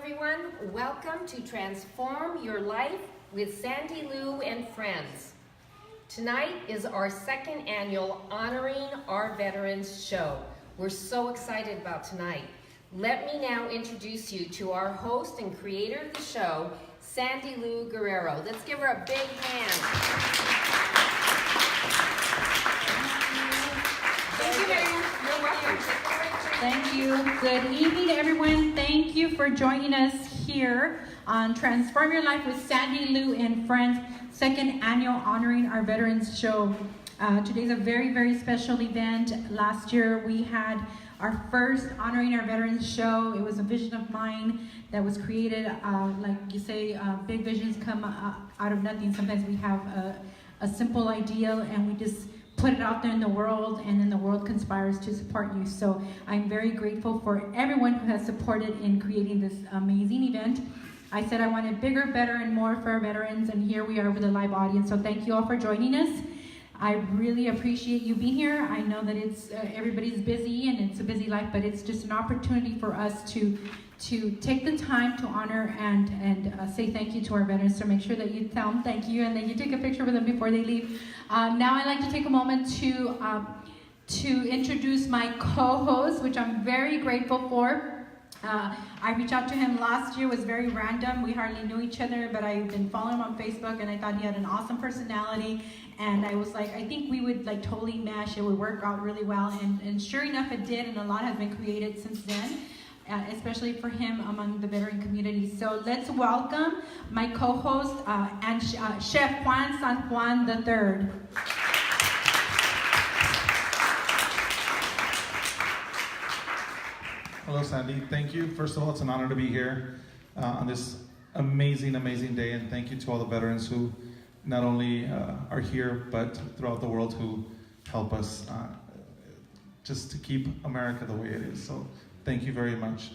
everyone. Welcome to Transform Your Life with Sandylu and Friends. Tonight is our second annual Honoring Our Veterans show. We're so excited about tonight. Let me now introduce you to our host and creator of the show, Sandylu Guerrero. Let's give her a big hand. Thank you, Marian. You're welcome. Thank you. Good evening, everyone. Thank you for joining us here on Transform Your Life with Sandylu and Friends, second annual Honoring Our Veterans show. Today's a very, very special event. Last year we had our first Honoring Our Veterans show. It was a vision of mine that was created, like you say, big visions come out of nothing. Sometimes we have a simple ideal and we just put it out there in the world, and then the world conspires to support you. So I'm very grateful for everyone who has supported in creating this amazing event. I said I wanted bigger, better, and more for our veterans, and here we are with a live audience. So thank you all for joining us. I really appreciate you being here. I know that it's everybody's busy and it's a busy life, but it's just an opportunity for us to take the time to honor and say thank you to our veterans. So make sure that you tell them thank you and then you take a picture with them before they leave. Now I'd like to take a moment to introduce my co-host, which I'm very grateful for. I reached out to him last year. It was very random. We hardly knew each other, but I've been following him on Facebook, and I thought he had an awesome personality. And I was like, I think we would like totally mesh. It would work out really well. And sure enough, it did. And a lot has been created since then, especially for him among the veteran community. So let's welcome my co-host and Chef Juan San Juan III. Hello, Sandy. Thank you. First of all, it's an honor to be here on this amazing, amazing day. And thank you to all the veterans who not only are here, but throughout the world who help us just to keep America the way it is. So thank you very much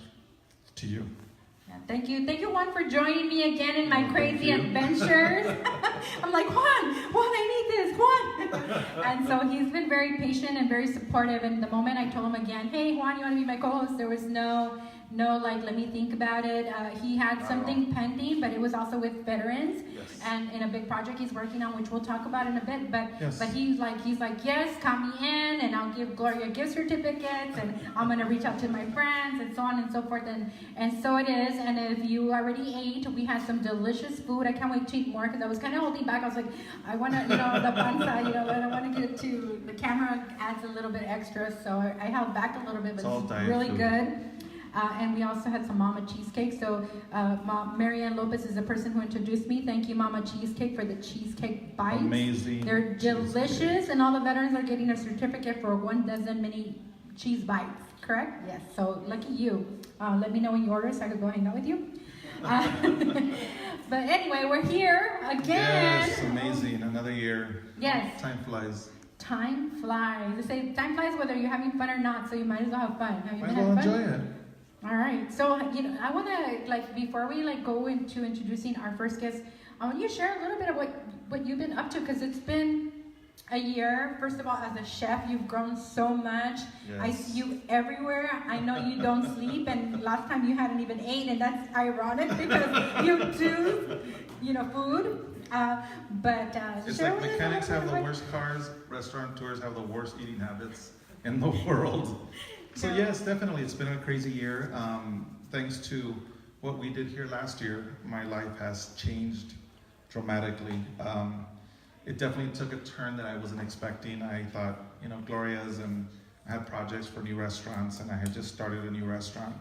to you. Yeah, thank you. Thank you, Juan, for joining me again in my crazy adventures. I'm like, Juan, I need this, Juan. And so he's been very patient and very supportive. And the moment I told him again, hey, Juan, you want to be my co-host? There was no, like, let me think about it. He had something pending, but it was also with veterans. Yes. And in a big project he's working on, which we'll talk about in a bit. But yes. but he's like, yes, count me in, and I'll give Gloria gift certificates, and I'm gonna reach out to my friends, and so on and so forth. And so it is. And if you already ate, we had some delicious food. I can't wait to eat more because I was kind of holding back. I was like, I want to, the panza, but I want to get it to the camera adds a little bit extra, so I held back a little bit, but it's really good. And we also had some Mama Cheesecake. So Marianne Lopez is the person who introduced me. Thank you, Mama Cheesecake, for the cheesecake bites. Amazing. They're delicious, cheesecake. And all the veterans are getting a certificate for 12 mini cheese bites, correct? Yes, so lucky you. Let me know when you order so I can go hang out with you. But anyway, we're here again. Yes, amazing. Another year. Yes. Time flies. Time flies. They say time flies whether you're having fun or not, so you might as well have fun. Have you been having fun? Enjoy it. All right, so I want to before we go into introducing our first guest, I want you to share a little bit of what you've been up to, because it's been a year. First of all, as a chef, you've grown so much. Yes. I see you everywhere. I know you don't sleep, and last time you hadn't even ate, and that's ironic because you do, food. But It's like mechanics have the worst cars, restaurateurs have the worst eating habits in the world. So yes, definitely, it's been a crazy year. Thanks to what we did here last year, my life has changed dramatically. It definitely took a turn that I wasn't expecting. I thought, Gloria's, and I had projects for new restaurants, and I had just started a new restaurant.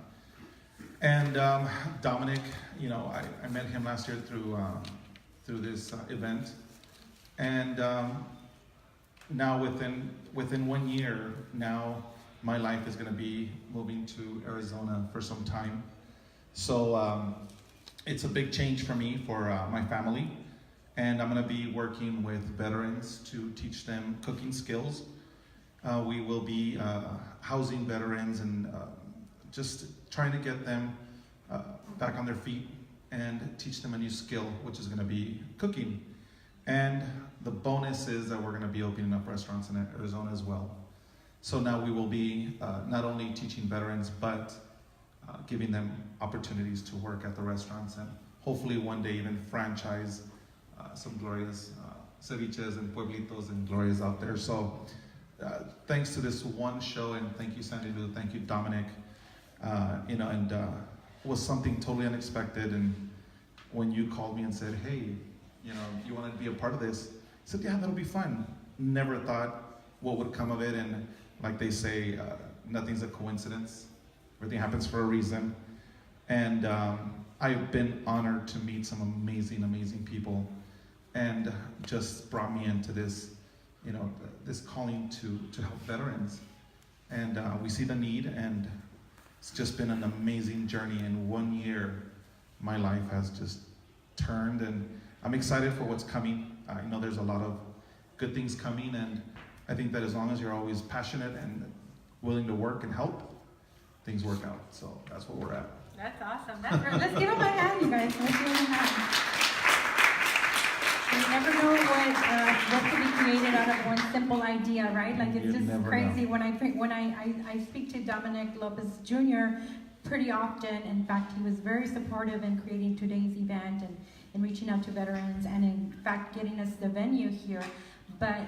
And Dominic, I met him last year through this event, and now within 1 year now. My life is going to be moving to Arizona for some time. So it's a big change for me, for my family. And I'm going to be working with veterans to teach them cooking skills. We will be housing veterans and just trying to get them back on their feet and teach them a new skill, which is going to be cooking. And the bonus is that we're going to be opening up restaurants in Arizona as well. So now we will be not only teaching veterans, but giving them opportunities to work at the restaurants and hopefully one day even franchise some glorious ceviches and pueblitos and glorias out there. So thanks to this one show, and thank you Sandylu, thank you Dominic, and it was something totally unexpected. And when you called me and said, hey, you want to be a part of this, I said, yeah, that'll be fun. Never thought what would come of it, and like they say, nothing's a coincidence. Everything happens for a reason. And I've been honored to meet some amazing, amazing people, and just brought me into this, this calling to help veterans. And we see the need, and it's just been an amazing journey. In 1 year, my life has just turned, and I'm excited for what's coming. I know there's a lot of good things coming, and I think that as long as you're always passionate and willing to work and help, things work out. So that's what we're at. That's awesome. Let's give them a hand, you guys. Let's give them a hand. You never know what can be created out of one simple idea, right? Like, it's just crazy. When I speak to Dominic Lopez Jr. pretty often. In fact, he was very supportive in creating today's event and in reaching out to veterans, and in fact getting us the venue here. But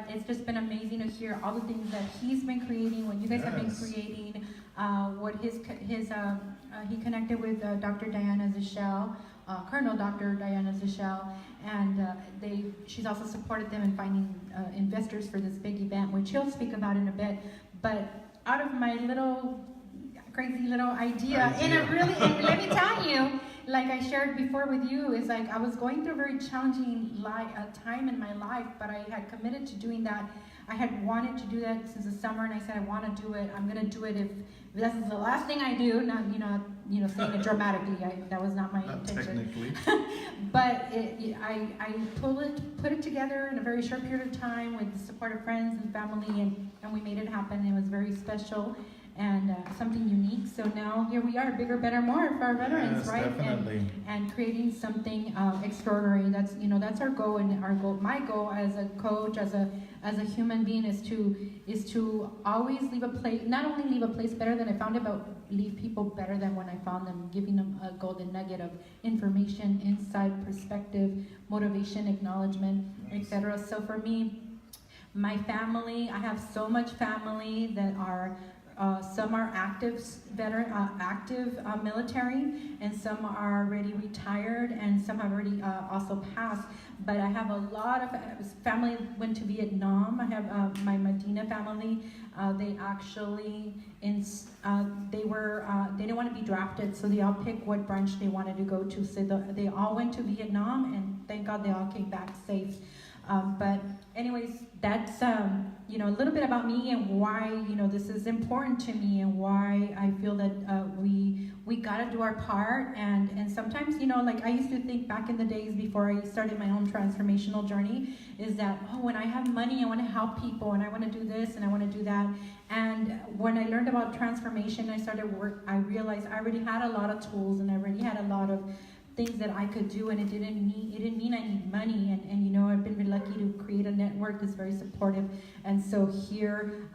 it's just been amazing to hear all the things that he's been creating, what you guys have been creating, what he connected with Dr. Diana Zichel, Colonel Dr. Diana Zichel, and she's also supported them in finding investors for this big event, which he'll speak about in a bit. But out of my crazy little idea, and let me tell you, like I shared before with you, is like I was going through a very challenging time in my life, but I had committed to doing that. I had wanted to do that since the summer, and I said I want to do it. I'm going to do it if this is the last thing I do. Not saying it dramatically. That was not my intention. Technically. But I put it together in a very short period of time with the support of friends and family, and we made it happen. It was very special and something unique. So now here we are, bigger, better, more for our veterans, right? Definitely. And creating something extraordinary. That's our goal, and my goal as a coach, as a human being, is to always leave a place, not only leave a place better than I found it, but leave people better than when I found them, giving them a golden nugget of information, insight, perspective, motivation, acknowledgement, etc. So for me, my family, I have so much family that are some are active military, and some are already retired, and some have already also passed. But I have a lot of family went to Vietnam. I have my Medina family. They actually they didn't want to be drafted, so they all picked what branch they wanted to go to. So they all went to Vietnam, and thank God they all came back safe. But anyways, that's a little bit about me and why this is important to me, and why I feel that we gotta do our part. And sometimes like I used to think back in the days before I started my own transformational journey, is that when I have money I want to help people, and I want to do this and I want to do that. And when I learned about transformation, I realized I already had a lot of tools, and I already had a lot of things that I could do, and it didn't mean I need money, and I've been really lucky to create a network that's very supportive. And so here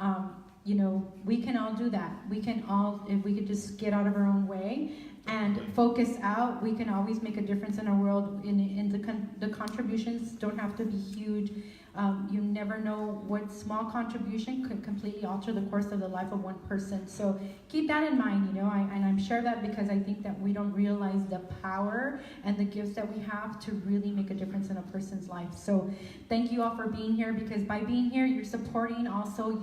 we can all do that. We can all, if we could just get out of our own way and focus out, we can always make a difference in our world. The contributions don't have to be huge. You never know what small contribution could completely alter the course of the life of one person. So keep that in mind, and I'm sure that because I think that we don't realize the power and the gifts that we have to really make a difference in a person's life. So thank you all for being here, because by being here, you're supporting also,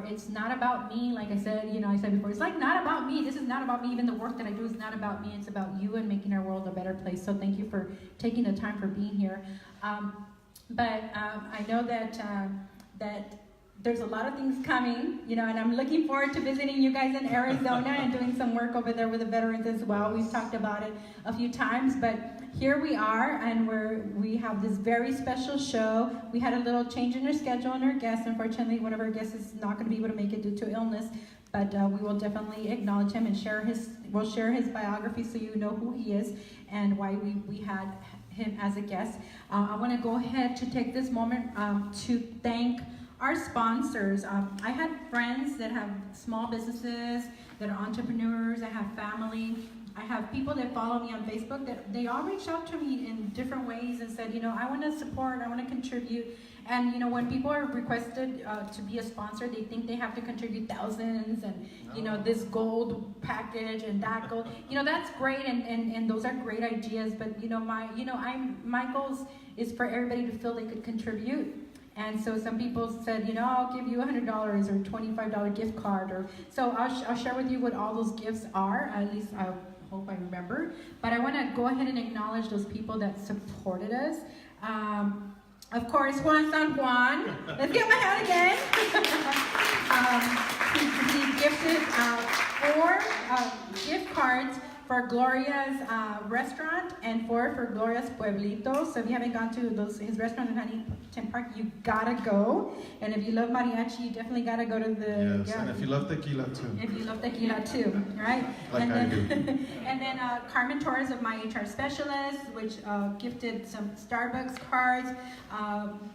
it's not about me. Like I said, I said before, it's like not about me. This is not about me. Even the work that I do is not about me. It's about you and making our world a better place. So thank you for taking the time for being here. But I know that there's a lot of things coming, and I'm looking forward to visiting you guys in Arizona and doing some work over there with the veterans as well. We've talked about it a few times, but here we are, and we have this very special show. We had a little change in our schedule and our guest. Unfortunately, one of our guests is not going to be able to make it due to illness, but we will definitely acknowledge him and we'll share his biography so you know who he is and why we had him as a guest. I want to go ahead to take this moment to thank our sponsors. I had friends that have small businesses that are entrepreneurs. I have family. I have people that follow me on Facebook that they all reached out to me in different ways and said, I want to support, I want to contribute. And when people are requested to be a sponsor, they think they have to contribute thousands and this gold package and that gold. That's great and those are great ideas. But my goals is for everybody to feel they could contribute. And so some people said, I'll give you $100 or $25 gift card. So I'll share with you what all those gifts are. At least I hope I remember. But I want to go ahead and acknowledge those people that supported us. Of course, Juan San Juan. Let's give him a hand again. He gifted 4 gift cards for Gloria's restaurant and 4 for Gloria's Pueblito. So if you haven't gone to his restaurant in Huntington Park, you gotta go. And if you love mariachi, you definitely gotta go to the. Yes, and if you love tequila too. If you love tequila too, right? Like I do. And then Carmen Torres of my HR specialist, which gifted some Starbucks cards.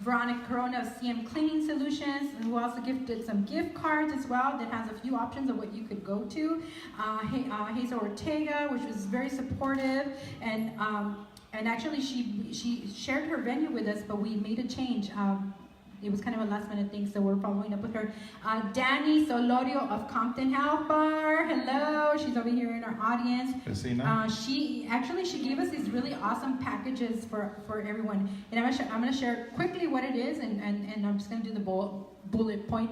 Veronica Corona of CM Cleaning Solutions, who also gifted some gift cards as well that has a few options of what you could go to. Hazel Ortega, which was very supportive, and actually she shared her venue with us, but we made a change. It was kind of a last minute thing, so we're following up with her. Danny Solorio of Compton Health Bar, hello, she's over here in our audience. She gave us these really awesome packages for everyone, and I'm gonna share quickly what it is, and I'm just gonna do the bullet point.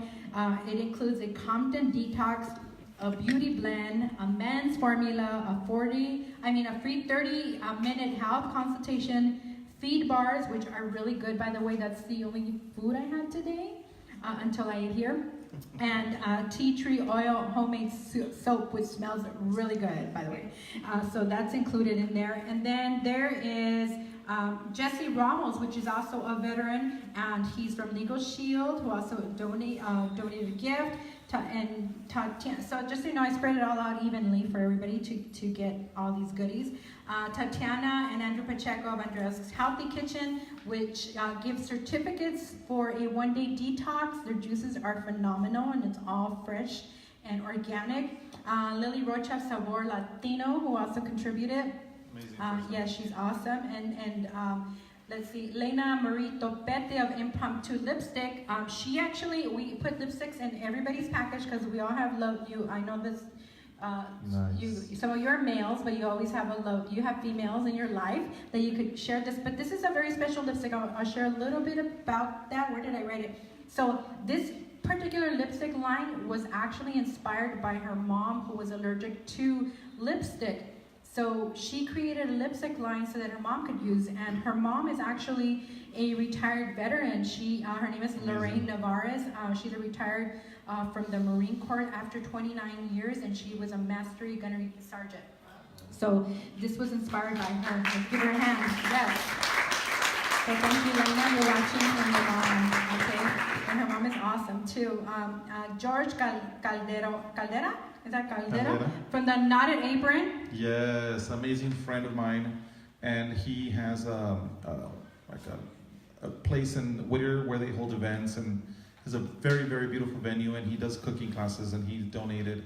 It includes a Compton Detox, a beauty blend, a men's formula, a free 30-minute health consultation, feed bars, which are really good, by the way. That's the only food I had today until I ate here. And tea tree oil homemade soap, which smells really good, by the way. So that's included in there. And then there is Jesse Ramos, which is also a veteran, and he's from Legal Shield, who also donated a gift. So just so you know, I spread it all out evenly for everybody to get all these goodies. Tatiana and Andrew Pacheco of Andrea's Healthy Kitchen, which gives certificates for a one-day detox. Their juices are phenomenal, and it's all fresh and organic. Lily Rocha of Sabor Latino, who also contributed. Amazing. Yeah, she's awesome. And let's see, Lena Marie Topete of Impromptu Lipstick. We put lipsticks in everybody's package because we all have love. I know this. Nice. Some of you are males, but you always have you have females in your life that you could share this. But this is a very special lipstick. I'll share a little bit about that. Where did I write it? So this particular lipstick line was actually inspired by her mom, who was allergic to lipstick. So she created a lipstick line so that her mom could use, and her mom is actually a retired veteran. Her name is Lorraine Navarez. She's a retired from the Marine Corps after 29 years, and she was a Mastery Gunnery Sergeant. So this was inspired by her. Let's give her a hand. Yes. So thank you, Lena. You're watching from your mom, okay? And her mom is awesome too. George Caldera? Is that Caldera? From the Knotted Apron? Yes, amazing friend of mine, and he has a place in Whittier where they hold events, and it's a very, very beautiful venue, and he does cooking classes, and he donated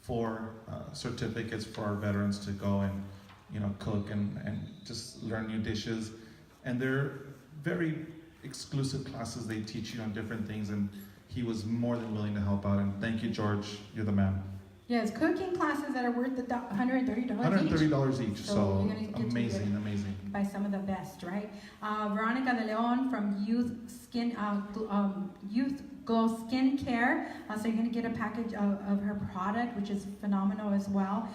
4 certificates for our veterans to go and cook and just learn new dishes. And they're very exclusive classes. They teach you on different things, and he was more than willing to help out. And thank you, George. You're the man. Yes, cooking classes that are worth $130 $130 each. So amazing. By some of the best, right? Veronica De Leon from Youth Glow Skincare. So you're going to get a package of her product, which is phenomenal as well.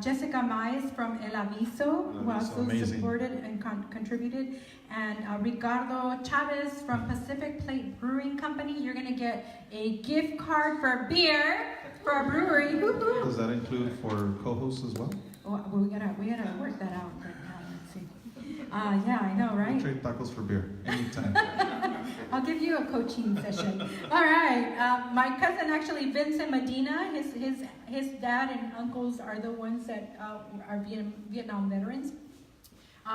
Jessica Mais from El Aviso, who also supported and contributed. And Ricardo Chavez from Pacific Plate Brewing Company. You're going to get a gift card for beer for a brewery. Woo-hoo. Does that include for co-hosts as well? Well, we gotta work that out. But, let's see. Yeah, I know, right? We'll trade tacos for beer anytime. I'll give you a coaching session. All right. My cousin, actually, Vincent Medina, his dad and uncles are the ones that are Vietnam veterans.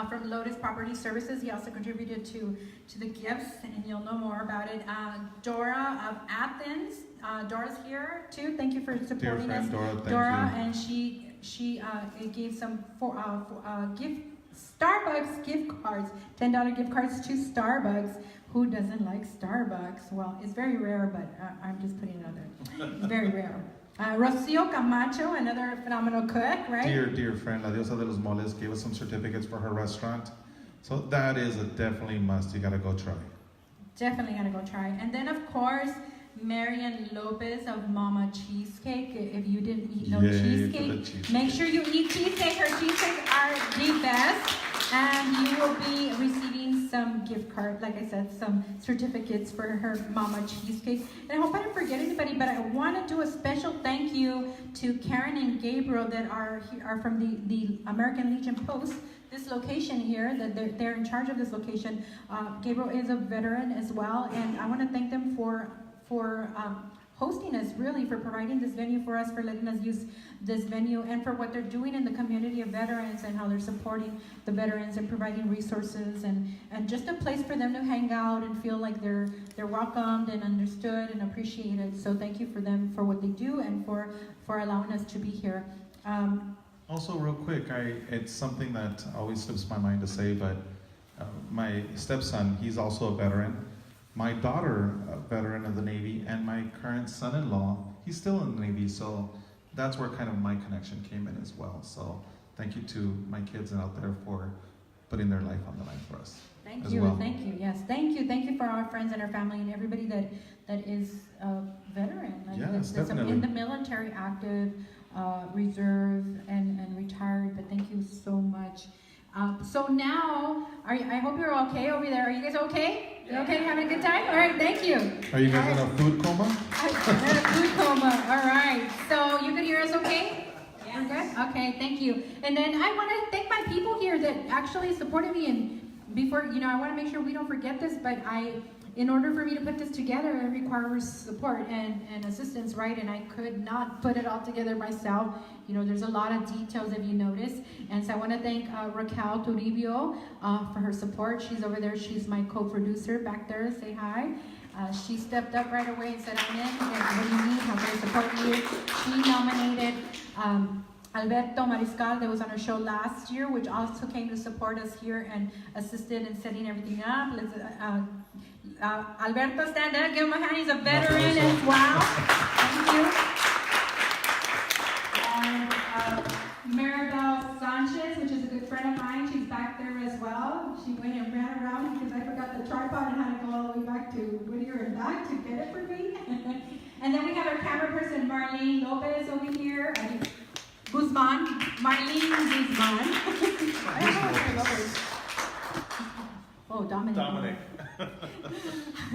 From Lotus Property Services, he also contributed to the gifts, and you'll know more about it. Dora of Athens, Dora's here too. Thank you for supporting Dear us, friend Dora, thank you. and she gave some Starbucks gift cards, $10 gift cards to Starbucks. Who doesn't like Starbucks? Well, it's very rare, but I'm just putting it out there. It's very rare. Rocio Camacho, another phenomenal cook, right? Dear friend, La Diosa de los Moles gave us some certificates for her restaurant. So that is a definitely must. You gotta go try. Definitely gotta go try. And then of course, Marian Lopez of Mama Cheesecake. If you didn't eat no Yay for the cheesecake, cheesecake. make sure you eat cheesecake. Her cheesecakes are the best. And you will be receiving some gift card, like I said, some certificates for her Mama Cheesecake. And I hope I didn't forget anybody, but I want to do a special thank you to Karen and Gabriel that are from the American Legion Post. This location here, that they're in charge of this location. Gabriel is a veteran as well, and I want to thank them for hosting us, really, for providing this venue for us, for letting us use this venue, and for what they're doing in the community of veterans and how they're supporting the veterans and providing resources and just a place for them to hang out and feel like they're welcomed and understood and appreciated. So thank you for them for what they do and for allowing us to be here. Also, real quick, it's something that always slips my mind to say, but my stepson, he's also a veteran. My daughter, a veteran of the Navy, and my current son-in-law, he's still in the Navy, so that's where kind of my connection came in as well. So thank you to my kids out there for putting their life on the line for us. Thank you, yes, thank you for our friends and our family and everybody that is a veteran, like Yes, that's definitely. in the military, active, reserve, and retired. But thank you so much. So now, I hope you're okay over there. Are you guys okay? You okay? Having a good time? All right, thank you. Are you guys in a food coma? I'm in a food coma. All right. So you can hear us okay? We're good? Okay, thank you. And then I want to thank my people here that actually supported me. And before, I want to make sure we don't forget this, but in order for me to put this together, it requires support and assistance, right? And I could not put it all together myself. There's a lot of details, if you notice. And so I want to thank Raquel Toribio for her support. She's over there. She's my co-producer back there. Say hi. She stepped up right away and said, I'm in. What do you need? How can I support you? She nominated Alberto Mariscal, that was on our show last year, which also came to support us here and assisted in setting everything up. Alberto, stand up. Give him a hand. He's a veteran as well. Thank you. And Maribel Sanchez, which is a good friend of mine, she's back there as well. She went and ran around because I forgot the tripod and had to go all the way back to Whittier and back to get it for me. And then we have our camera person, Marlene Lopez, over here. Marlene Guzman. Oh, Dominic.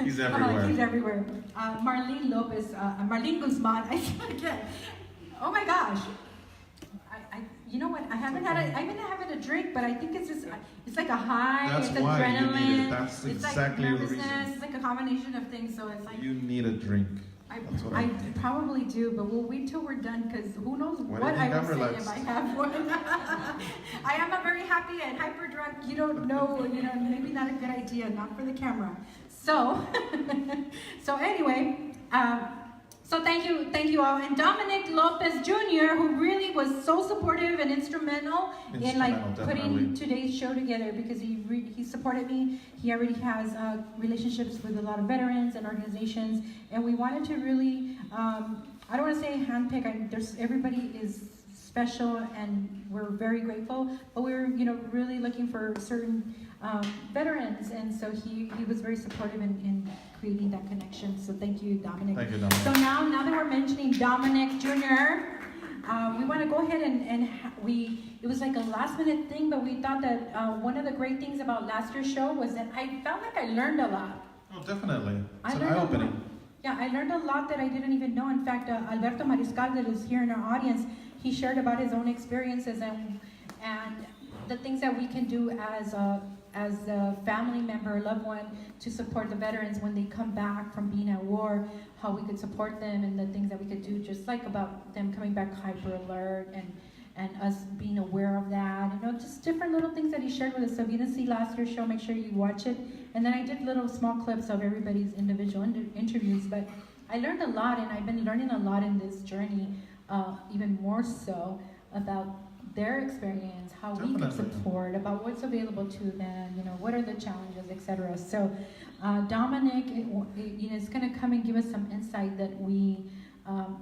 He's everywhere. He's everywhere. Marlene Lopez, Marlene Guzman. I said again. Oh my gosh. You know what? I haven't had a drink, but I think it's like a high. That's it's why adrenaline. you need it. That's exactly like the reason. It's like a combination of things. So it's like You need a drink. I probably do, but we'll wait till we're done because who knows what I will say if I have one. I am a very happy and hyper drunk. You don't know, maybe not a good idea, not for the camera. So, anyway, so thank you all. And Dominic Lopez Jr., who really was so supportive and instrumental in putting today's show together because he supported me. He already has relationships with a lot of veterans and organizations, and we wanted to really, I don't want to say handpick. Everybody is special, and we're very grateful. But we're really looking for certain veterans, and so he was very supportive in creating that connection. So thank you, Dominic. Thank you, Dominic. So now that we're mentioning Dominic Jr., we want to go ahead and it was like a last minute thing, but we thought that one of the great things about last year's show was that I felt like I learned a lot. Oh, definitely. It's an learned a lot. eye-opening. Yeah, I learned a lot that I didn't even know. In fact, Alberto Mariscal, that is here in our audience, he shared about his own experiences and the things that we can do as a family member, loved one, to support the veterans when they come back from being at war, how we could support them and the things that we could do, just like about them coming back hyper alert and us being aware of that. Just different little things that he shared with us. So if you didn't see last year's show, make sure you watch it. And then I did little small clips of everybody's individual interviews, but I learned a lot, and I've been learning a lot in this journey, even more so about their experience, how we can Definitely. support, about what's available to them, what are the challenges, etc. So Dominic, is going to come and give us some insight that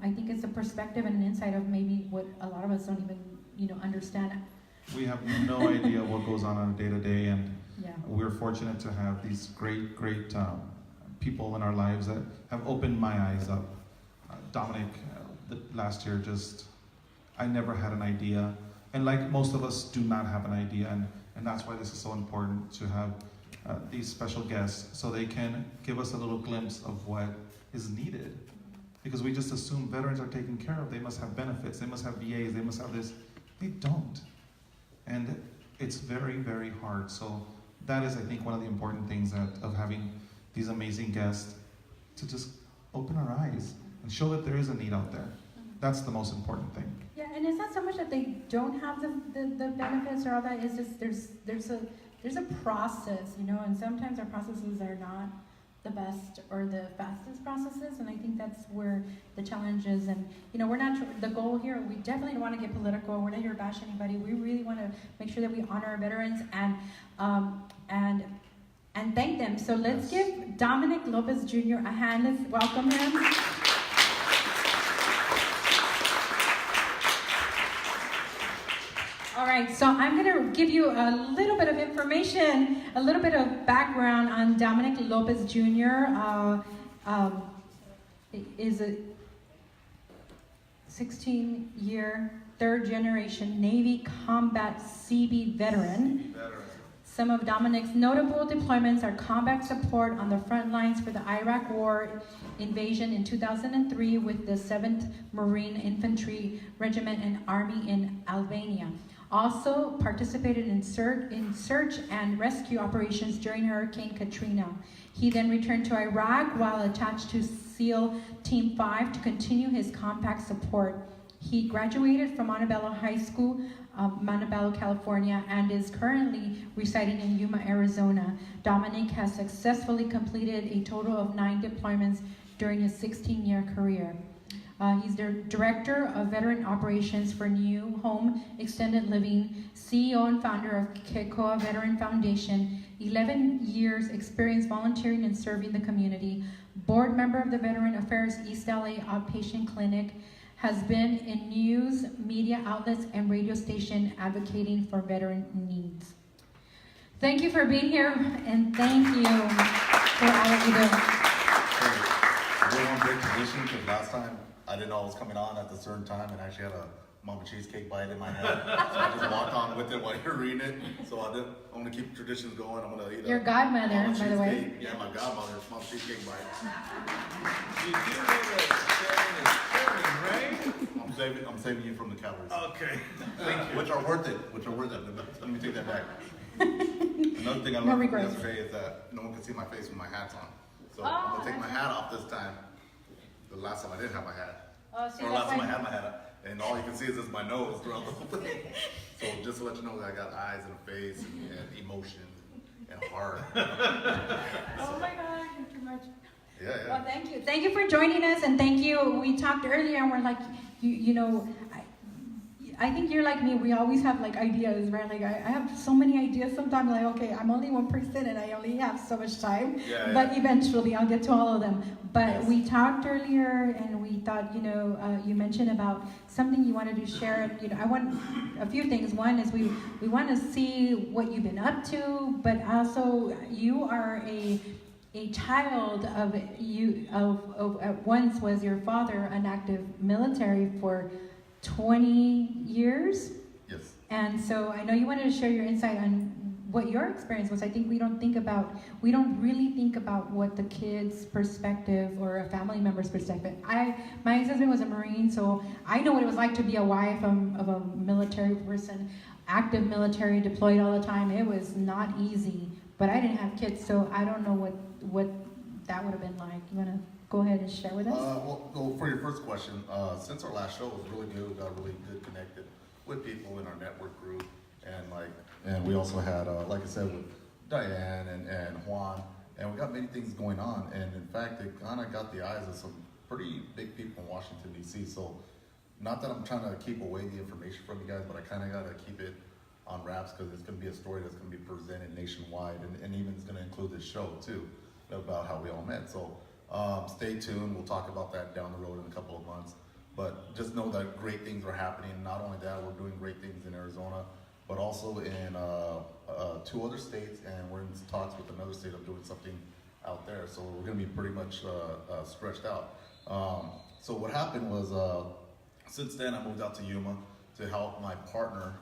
I think it's a perspective and an insight of maybe what a lot of us don't even, understand. We have no idea what goes on a day-to-day, and Yeah. we're fortunate to have these great people in our lives that have opened my eyes up. Dominic, last year, I never had an idea. And like most of us do not have an idea, and that's why this is so important to have these special guests so they can give us a little glimpse of what is needed. Because we just assume veterans are taken care of, they must have benefits, they must have VAs, they must have this. They don't. And it's very, very hard. So that is, I think, one of the important things of having these amazing guests, to just open our eyes and show that there is a need out there. That's the most important thing. Yeah, and it's not so much that they don't have the benefits or all that. It's just there's a process, and sometimes our processes are not the best or the fastest processes, and I think that's where the challenge is. And we're not the goal here. We definitely don't want to get political. We're not here to bash anybody. We really want to make sure that we honor our veterans and thank them. So let's give Dominic Lopez Jr. a hand. Let's welcome him. All right, so I'm going to give you a little bit of information, a little bit of background on Dominic Lopez Jr. Is a 16-year, third-generation Navy combat CB veteran. Some of Dominic's notable deployments are combat support on the front lines for the Iraq War invasion in 2003 with the 7th Marine Infantry Regiment and Army in Albania. Also participated in search and rescue operations during Hurricane Katrina. He then returned to Iraq while attached to SEAL Team 5 to continue his combat support. He graduated from Montebello High School, Montebello, California, and is currently residing in Yuma, Arizona. Dominic has successfully completed a total of 9 deployments during his 16-year career. He's the Director of Veteran Operations for New Home Extended Living, CEO and founder of Kekoa Veteran Foundation, 11 years experience volunteering and serving the community, board member of the Veteran Affairs East LA Outpatient Clinic, has been in news, media outlets, and radio station advocating for veteran needs. Thank you for being here, and thank you for all of you doing. We're on great tradition because last time I didn't know I was coming on at a certain time and I actually had a mama cheesecake bite in my hand. So I just walked on with it while you're reading it. So I'm going to keep traditions going. I'm going to eat Your godmother, mama by the way. cheesecake. Yeah, my godmother, mama cheesecake bite. You do know that Sharon is caring, right? I'm saving you from the calories. Okay, thank you. Which are worth it. Let me take that back. Another thing I No learned regrets. yesterday is that no one can see my face with my hat's on. So I'm going to take my hat off this time. The last time I didn't have my hat. Oh, see, Or that's last time I why- had my hat up. And all you can see is just my nose throughout the whole thing. So just to let you know that I got eyes and a face and emotion and heart. Oh my God, you're too much. Yeah, yeah. Well, thank you. Thank you for joining us, and thank you. We talked earlier, and we're like, I think you're like me. We always have like ideas, right? Like I have so many ideas sometimes. Like, okay, I'm only one person, and I only have so much time. Yeah, but eventually, I'll get to all of them. But Yes. we talked earlier, and we thought, you mentioned about something you wanted to share. And I want a few things. One is we want to see what you've been up to, but also you are a child of once was your father an active military for 20 years, Yes. and so I know you wanted to share your insight on what your experience was. I think we don't really think about what the kid's perspective or a family member's perspective. My ex-husband was a Marine, so I know what it was like to be a wife of a military person, active military, deployed all the time. It was not easy, but I didn't have kids, so I don't know what that would have been like. You want to go ahead and share with us? Well, for your first question, since our last show was really good, we got really good connected with people in our network group, and we also had, like I said, with Diane and Juan, and we got many things going on, and in fact, it kind of got the eyes of some pretty big people in Washington, D.C. So not that I'm trying to keep away the information from you guys, but I kind of got to keep it on wraps because it's going to be a story that's going to be presented nationwide, and even it's going to include this show too, about how we all met. So stay tuned. We'll talk about that down the road in a couple of months. But just know that great things are happening. Not only that, we're doing great things in Arizona, but also in 2 other states, and we're in talks with another state of doing something out there. So we're going to be pretty much stretched out. So what happened was, since then I moved out to Yuma to help my partner,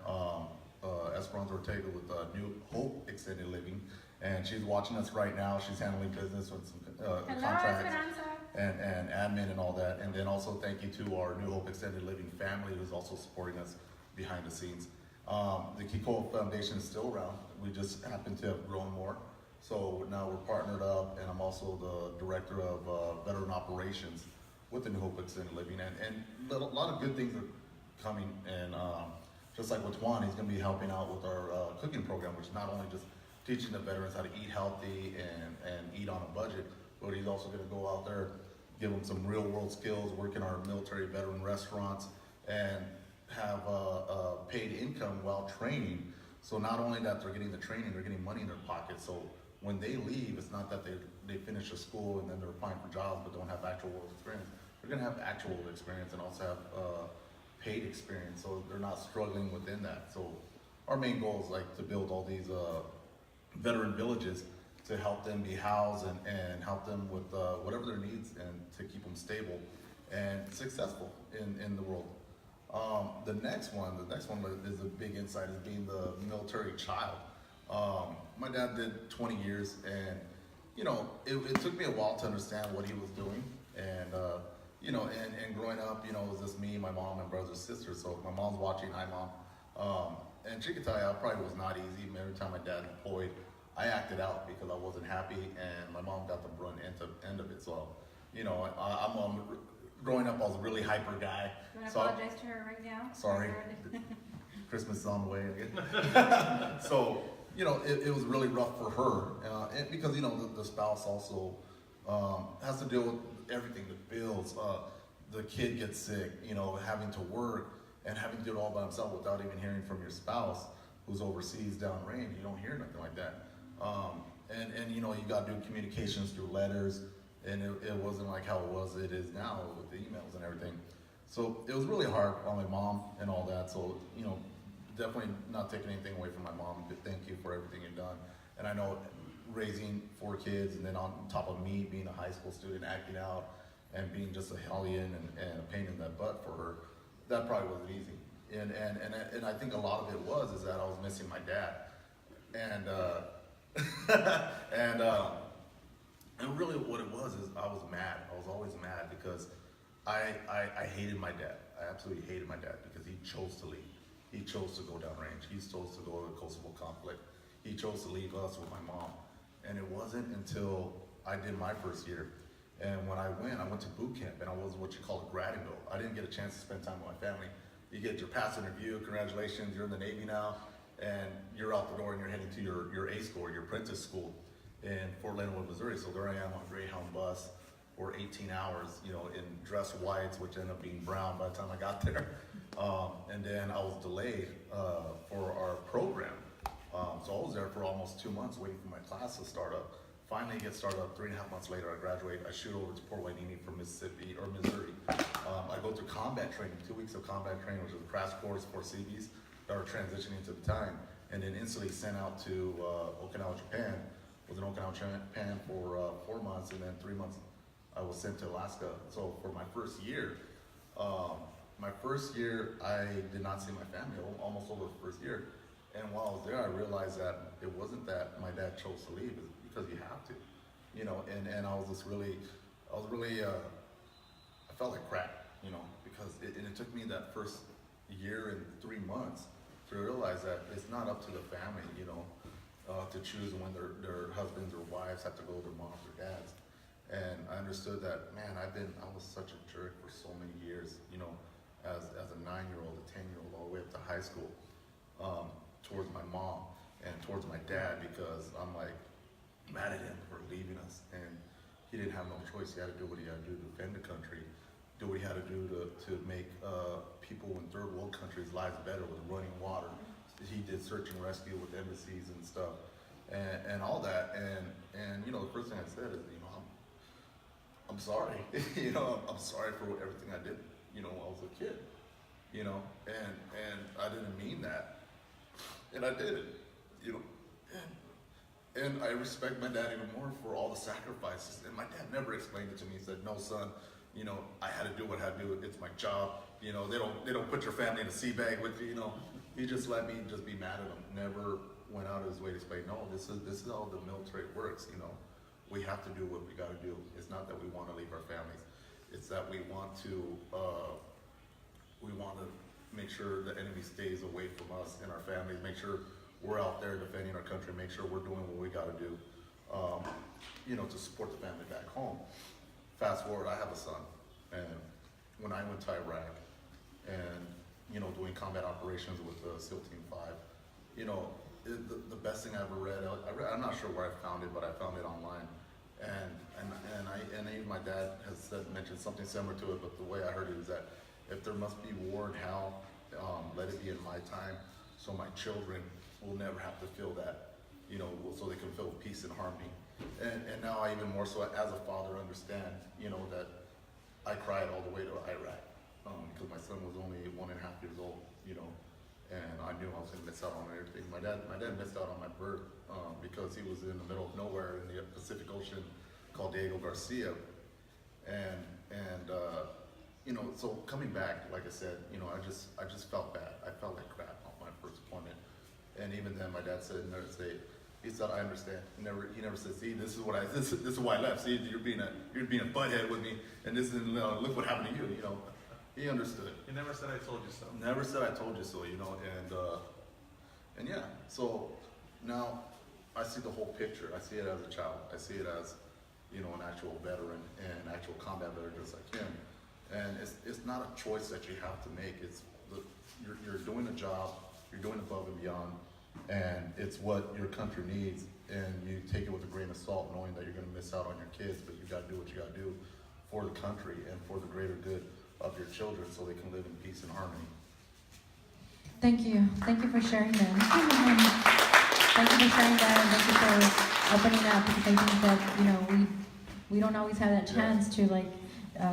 Esperanza Ortega, with New Hope Extended Living, and she's watching us right now. She's handling business with some contracts and admin and all that. And then also thank you to our New Hope Extended Living family who's also supporting us behind the scenes. The Kikoa Foundation is still around. We just happen to have grown more. So now we're partnered up, and I'm also the director of veteran operations with the New Hope Extended Living. And a lot of good things are coming. And just like with Juan, he's going to be helping out with our cooking program, which not only just teaching the veterans how to eat healthy and eat on a budget, but he's also going to go out there, give them some real world skills, work in our military veteran restaurants, and have a paid income while training. So not only that they're getting the training, they're getting money in their pocket. So when they leave, it's not that they finish a school and then they're applying for jobs but don't have actual work experience. They're going to have actual work experience and also have paid experience, so they're not struggling within that. So our main goal is like to build all these veteran villages to help them be housed and help them with whatever their needs and to keep them stable and successful in the world. The next one is a big insight, is being the military child. My dad did 20 years, and you know, it took me a while to understand what he was doing. And you know, and growing up, you know, it was just me, my mom, and brothers and sisters. So if my mom's watching, hi mom. And she could tell you, I probably was not easy. Every time my dad deployed, I acted out because I wasn't happy, and my mom got the brunt end of it. So, you know, growing up, I was a really hyper guy. You want to So apologize to her right now? Sorry. Christmas is on the way again. So, you know, it was really rough for her, and because, you know, the spouse also has to deal with everything, the bills, the kid gets sick, you know, having to work and having to do it all by himself without even hearing from your spouse who's overseas downrange. You don't hear nothing like that. And you know, you got to do communications through letters, and it wasn't like how it is now with the emails and everything. So it was really hard on my mom and all that. So, you know, definitely not taking anything away from my mom, but thank you for everything you've done. And I know raising 4 kids, and then on top of me being a high school student, acting out and being just a hellion and a pain in the butt for her, that probably wasn't easy. And I think a lot of it is that I was missing my dad. And and really what it was is I was mad. I was always mad because I hated my dad. I absolutely hated my dad because he chose to leave. He chose to go downrange. He chose to go to the Kosovo conflict. He chose to leave us with my mom. And it wasn't until I did my first year. And when I went to boot camp, and I was what you call a grad and go. I didn't get a chance to spend time with my family. You get your pass interview, congratulations, you're in the Navy now, and you're out the door and you're heading to your A school, your apprentice school in Fort Leonard Wood, Missouri. So there I am on a Greyhound bus for 18 hours, you know, in dress whites, which ended up being brown by the time I got there. And then I was delayed for our program. So I was there for almost 2 months waiting for my class to start up. Finally get started up, 3.5 months later, I graduate. I shoot over to Port Hueneme from Missouri. I go through combat training, 2 weeks of combat training, which is a crash course for Seabees that are transitioning to the time. And then instantly sent out to Okinawa, Japan. Was in Okinawa, Japan for 4 months, and then 3 months I was sent to Alaska. So for my first year, I did not see my family almost over the first year. And while I was there, I realized that it wasn't that my dad chose to leave, it's because you have to, you know. And I was just really, I felt like crap, you know, because it took me that first year and 3 months to realize that it's not up to the family, you know, to choose when their husbands or wives have to go with their moms or dads. And I understood that, man, I was such a jerk for so many years, you know, as a 9-year-old, a 10-year-old, all the way up to high school, towards my mom and towards my dad, because I'm like mad at him for leaving us. And he didn't have no choice. He had to do what he had to do to defend the country, do what he had to do to make people in third world countries' lives better with running water. He did search and rescue with embassies and stuff, and all that. And you know, the first thing I said is, you know, I'm sorry. You know, I'm sorry for everything I did, you know, when I was a kid. You know, and I didn't mean that, and I did it. You know, and I respect my dad even more for all the sacrifices. And my dad never explained it to me. He said, "No, son, you know, I had to do what I had to do. It's my job. You know, they don't put your family in a sea bag with you. You know." He just let me just be mad at him. Never went out of his way to explain, "No, this is how the military works. You know, we have to do what we got to do. It's not that we want to leave our families. It's that we want to make sure the enemy stays away from us and our families. Make sure we're out there defending our country. Make sure we're doing what we got to do, you know, to support the family back home." Fast forward, I have a son, and when I went to Iraq, and you know, doing combat operations with SEAL Team 5, you know, the best thing I ever read. I'm not sure where I found it, but I found it online, and even my dad has mentioned something similar to it. But the way I heard it is that if there must be war and hell, let it be in my time, so my children will never have to feel that, you know, so they can feel peace and harmony. And now I even more so as a father understand, you know, that I cried all the way to Iraq because my son was only 1.5 years old, you know, and I knew I was gonna miss out on everything. My dad missed out on my birth because he was in the middle of nowhere in the Pacific Ocean called Diego Garcia, and you know, so coming back, like I said, you know, I just felt bad. I felt like crap on my first appointment, and even then, my dad said, he said, "I understand." He never said, "See, this is why I left. See, you're being a butthead with me, and this is look what happened to you." You know, he understood. He never said, "I told you so." Never said, "I told you so." You know, and yeah. So now I see the whole picture. I see it as a child. I see it as, you know, an actual veteran and an actual combat veteran just like him. And it's not a choice that you have to make. You're doing a job. You're doing above and beyond. And it's what your country needs, and you take it with a grain of salt, knowing that you're going to miss out on your kids, but you got to do what you got to do for the country and for the greater good of your children, so they can live in peace and harmony. Thank you for sharing that. Thank you for sharing that, and thank you for opening up, because I think that, you know, we don't always have that chance to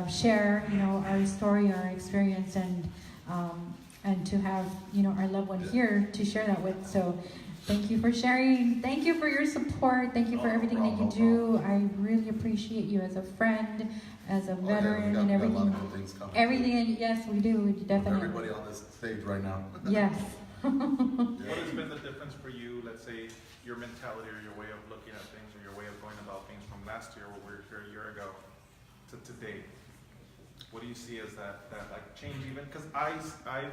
share, you know, our story, our experience, and to have, you know, our loved one here to share that with. So thank you for sharing. Thank you for your support. Thank you for everything that you do. I really appreciate you as a friend, as a veteran, and everything. We got a lot of things coming. Everything, yes, we do. We definitely. Everybody on this stage right now. Yes. What has been the difference for you, let's say, your mentality or your way of looking at things or your way of going about things from last year, where we were here a year ago, to today? What do you see as that like change even? Because I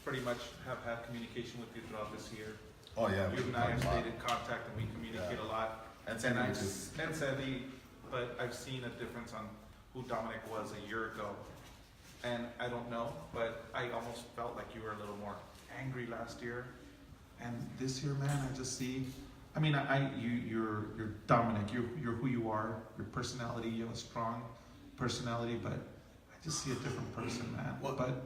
pretty much have had communication with you throughout this year. Oh yeah. You and I have stayed in contact, and we communicate a lot. And Sandy too. And Sandy, but I've seen a difference on who Dominic was a year ago. And I don't know, but I almost felt like you were a little more angry last year. And this year, man, I just see, I mean, you're Dominic, you're who you are, your personality, you have a strong personality, but I just see a different person, man. Well, but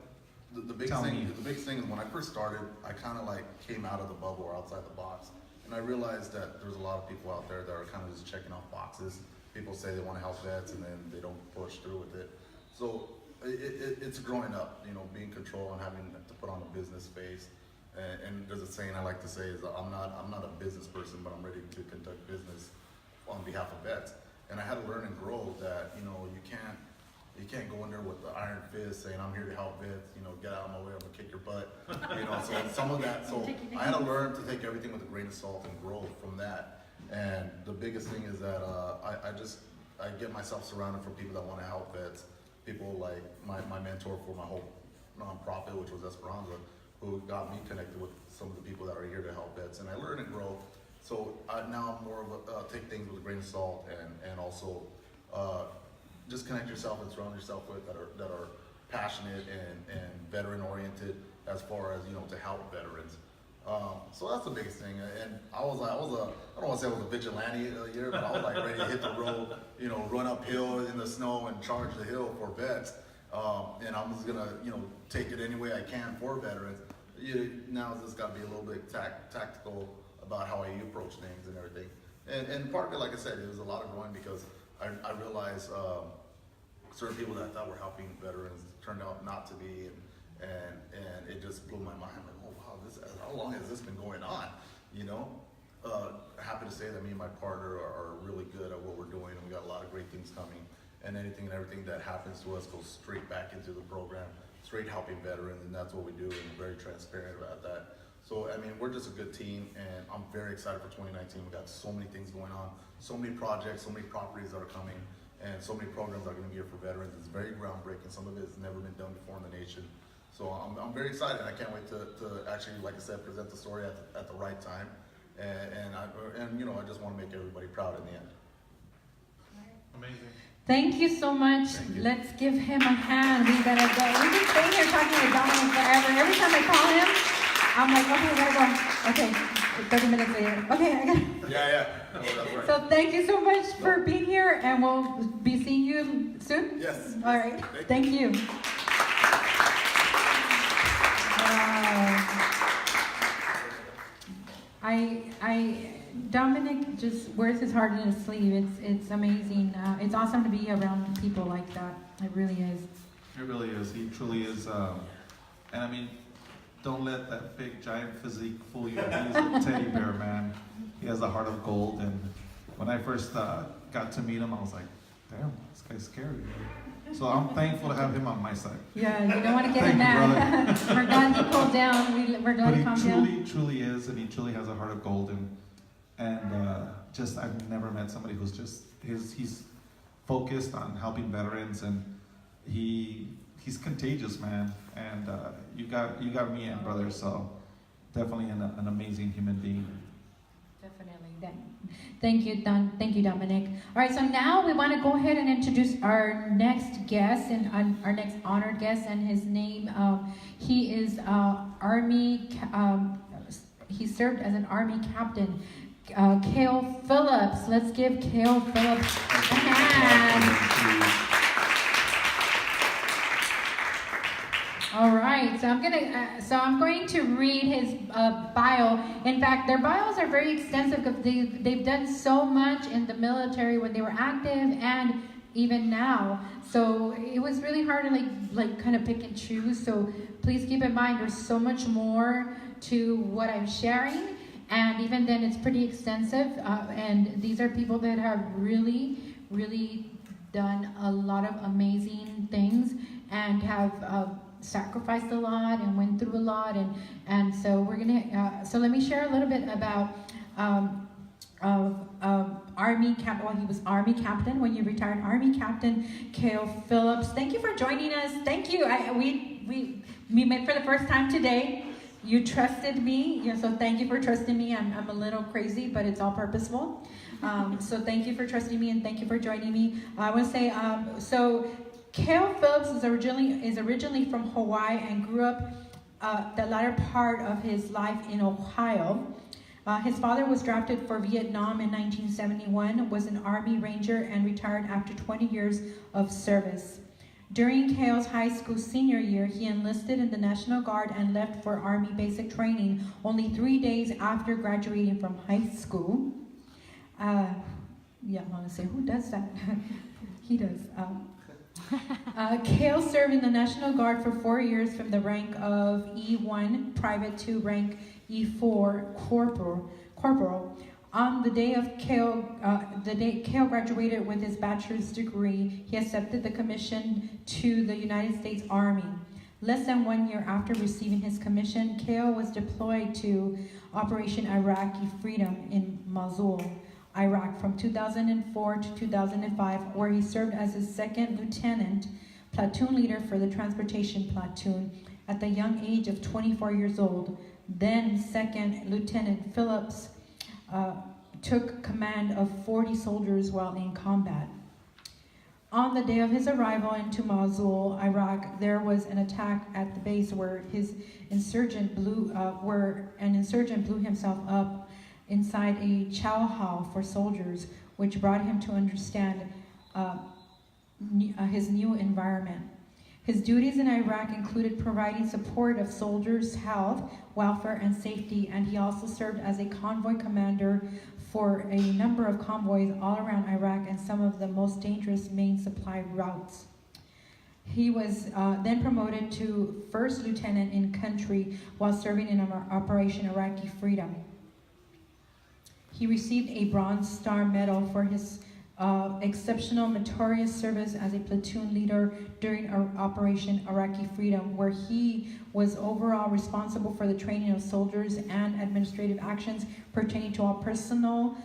the big thing is when I first started, I kind of like came out of the bubble or outside the box, and I realized that there's a lot of people out there that are kind of just checking off boxes. People say they want to help vets, and then they don't push through with it. So it's growing up, you know, being control and having to put on a business face. And there's a saying I like to say is, I'm not a business person, but I'm ready to conduct business on behalf of vets. And I had to learn and grow that, you know, you can't go in there with the iron fist saying, "I'm here to help vets, you know, get out of my way, I'm gonna kick your butt." You know, so some of that, so I had to learn to take everything with a grain of salt and grow from that. And the biggest thing is that I get myself surrounded from people that want to help vets. People like my mentor for my whole nonprofit, which was Esperanza, who got me connected with some of the people that are here to help vets, and I learn and grow. So now I'm more of a take things with a grain of salt, and also just connect yourself and surround yourself with that are passionate and veteran oriented, as far as, you know, to help veterans. So that's the biggest thing. And I don't want to say I was a vigilante a year, but I was like ready to hit the road, run uphill in the snow and charge the hill for vets. And I'm just gonna, take it any way I can for veterans. Now it's just got to be a little bit tactical about how I approach things and everything. And part of it, like I said, it was a lot of growing because I realized certain people that I thought were helping veterans turned out not to be, and it just blew my mind. I'm like, oh wow, how long has this been going on? Happy to say that me and my partner are really good at what we're doing, and we got a lot of great things coming. And anything and everything that happens to us goes straight back into the program, straight helping veterans, and that's what we do, and we're very transparent about that. So, we're just a good team, and I'm very excited for 2019. We got so many things going on, so many projects, so many properties that are coming, and so many programs are going to be here for veterans. It's very groundbreaking. Some of it has never been done before in the nation. So I'm very excited. I can't wait to actually, like I said, present the story at the right time, and I just want to make everybody proud in the end. Amazing. Thank you so much. Thank you. Let's give him a hand. We gotta go. We've been staying here talking to Dominic forever. Every time I call him, I'm like, okay, I gotta go. Okay, 30 minutes later. Okay, I gotta. Yeah. No, that's right. So thank you so much for being here, and we'll be seeing you soon. Yes. All right. Thank you. Dominic just wears his heart in his sleeve. It's amazing. It's awesome to be around people like that. It really is. It really is. He truly is. And don't let that big giant physique fool you. He's a teddy bear, man. He has a heart of gold. And when I first got to meet him, I was like, damn, this guy's scary. So I'm thankful to have him on my side. Yeah, you don't want to get Thank him you, mad. We're glad he cooled down. We're glad But he he calmed down. truly is, and he truly has a heart of gold. And I've never met somebody who's he's focused on helping veterans, and he's contagious, man. And you got me in, brother. So definitely an amazing human being. Definitely. Thank you, Thank you, Dominic. All right, so now we want to go ahead and introduce our next guest and our next honored guest, and his name. He is Army. He served as an Army captain. Cale Phillips. Let's give Cale Phillips a hand. All right, so I'm going to read his bio. In fact, their bios are very extensive because they've done so much in the military when they were active and even now. So it was really hard to like kind of pick and choose. So please keep in mind there's so much more to what I'm sharing, and even then it's pretty extensive. And these are people that have really, really done a lot of amazing things and have sacrificed a lot and went through a lot, and so we're gonna so let me share a little bit about Army Captain. Well, he was Army Captain when you retired. Army Captain Cale Phillips. Thank you for joining us. Thank you. We met for the first time today. You trusted me, so thank you for trusting me. I'm a little crazy, but it's all purposeful. So thank you for trusting me, and thank you for joining me. I want to say so. Cale Phillips is originally from Hawaii and grew up the latter part of his life in Ohio. His father was drafted for Vietnam in 1971, was an Army Ranger, and retired after 20 years of service. During Cale's high school senior year, he enlisted in the National Guard and left for Army basic training only 3 days after graduating from high school. I want to say, who does that? He does. Cale served in the National Guard for 4 years from the rank of E1 private to rank E4 corporal. On the day Cale graduated with his bachelor's degree, he accepted the commission to the United States Army. Less than 1 year after receiving his commission, Cale was deployed to Operation Iraqi Freedom in Mosul, Iraq from 2004 to 2005, where he served as a second lieutenant, platoon leader for the transportation platoon at the young age of 24 years old. Then Second Lieutenant Phillips took command of 40 soldiers while in combat. On the day of his arrival into Mosul, Iraq, there was an attack at the base where an insurgent blew himself up inside a chow hall for soldiers, which brought him to understand his new environment. His duties in Iraq included providing support of soldiers' health, welfare, and safety, and he also served as a convoy commander for a number of convoys all around Iraq and some of the most dangerous main supply routes. He was then promoted to first lieutenant in country while serving in Operation Iraqi Freedom. He received a Bronze Star Medal for his exceptional meritorious service as a platoon leader during Operation Iraqi Freedom, where he was overall responsible for the training of soldiers and administrative actions pertaining to all personnel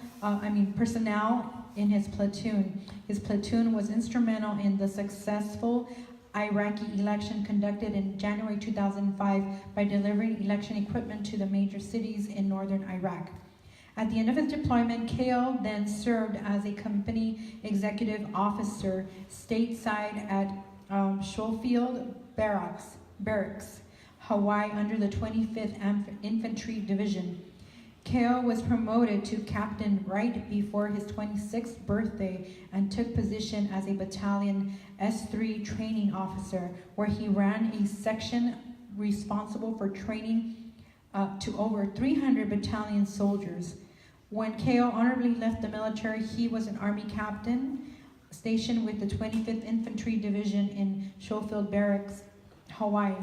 in his platoon. His platoon was instrumental in the successful Iraqi election conducted in January 2005 by delivering election equipment to the major cities in northern Iraq. At the end of his deployment, Kale then served as a company executive officer stateside at Schofield Barracks, Hawaii, under the 25th Infantry Division. Kale was promoted to captain right before his 26th birthday and took position as a battalion S3 training officer, where he ran a section responsible for training to over 300 battalion soldiers. When Kale honorably left the military, he was an Army captain stationed with the 25th Infantry Division in Schofield Barracks, Hawaii.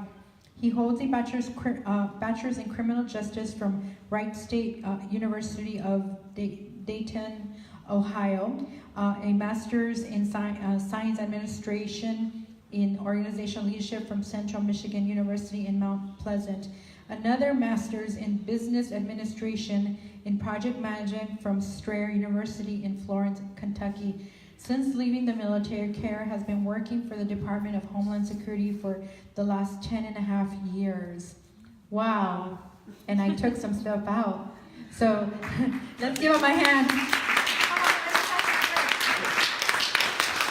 He holds a bachelor's in criminal justice from Wright State University of Dayton, Ohio, a master's in science administration in organizational leadership from Central Michigan University in Mount Pleasant, another master's in business administration in project management from Strayer University in Florence, Kentucky. Since leaving the military, Kara has been working for the Department of Homeland Security for the last 10.5 years. Wow. And I took some stuff out. So let's give him a hand.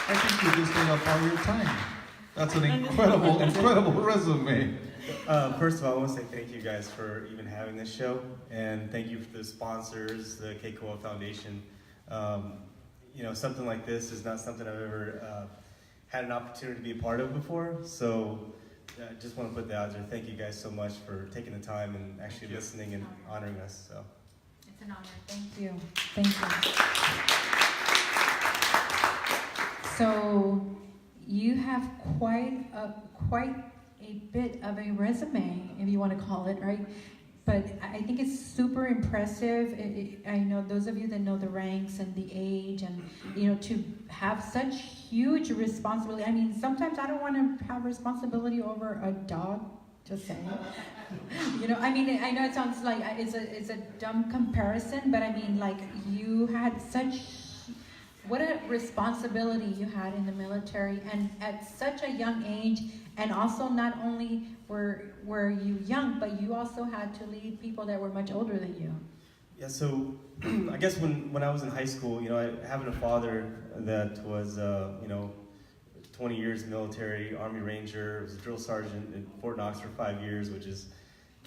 I think you just ate up all your time. That's an incredible resume. First of all, I want to say thank you guys for even having this show, and thank you for the sponsors, the Keikoa Foundation. Something like this is not something I've ever had an opportunity to be a part of before, so I just want to put that out there. Thank you guys so much for taking the time and actually listening and honoring us. So it's an honor. Thank you. Thank you. So you have quite a bit of a resume, if you want to call it, right? But I think it's super impressive. I know those of you that know the ranks and the age, and to have such huge responsibility. I mean, sometimes I don't want to have responsibility over a dog. Just saying. I know it sounds like it's a dumb comparison, but I mean, like, you had what a responsibility you had in the military, and at such a young age. And also, not only were you young, but you also had to lead people that were much older than you. Yeah, so I guess when I was in high school, having a father that was, 20 years military, Army Ranger, was a drill sergeant in Fort Knox for 5 years, which is,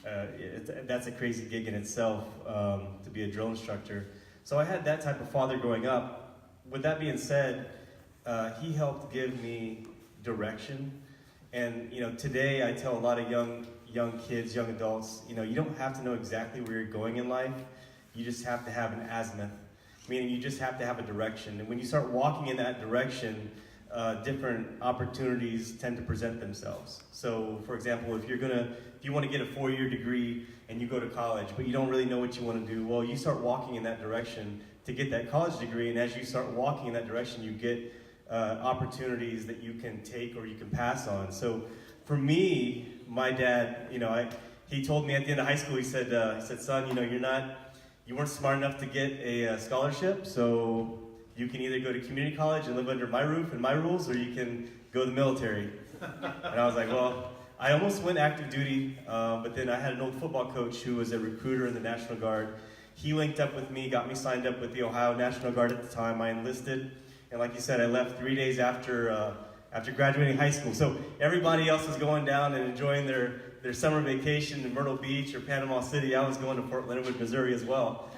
that's a crazy gig in itself, to be a drill instructor. So I had that type of father growing up. With that being said, he helped give me direction. And today I tell a lot of young kids, young adults, you don't have to know exactly where you're going in life. You just have to have an azimuth, meaning you just have to have a direction. And when you start walking in that direction, different opportunities tend to present themselves. So, for example, if you want to get a 4-year degree and you go to college, but you don't really know what you want to do, well, you start walking in that direction to get that college degree. And as you start walking in that direction, you get opportunities that you can take or you can pass on. So for me, my dad, he told me at the end of high school, he said, son, you weren't smart enough to get a scholarship, so you can either go to community college and live under my roof and my rules, or you can go to the military. And I was like, well, I almost went active duty, but then I had an old football coach who was a recruiter in the National Guard. He linked up with me, got me signed up with the Ohio National Guard at the time. I enlisted. And like you said, I left 3 days after graduating high school. So everybody else was going down and enjoying their summer vacation in Myrtle Beach or Panama City. I was going to Fort Leonard, Missouri as well.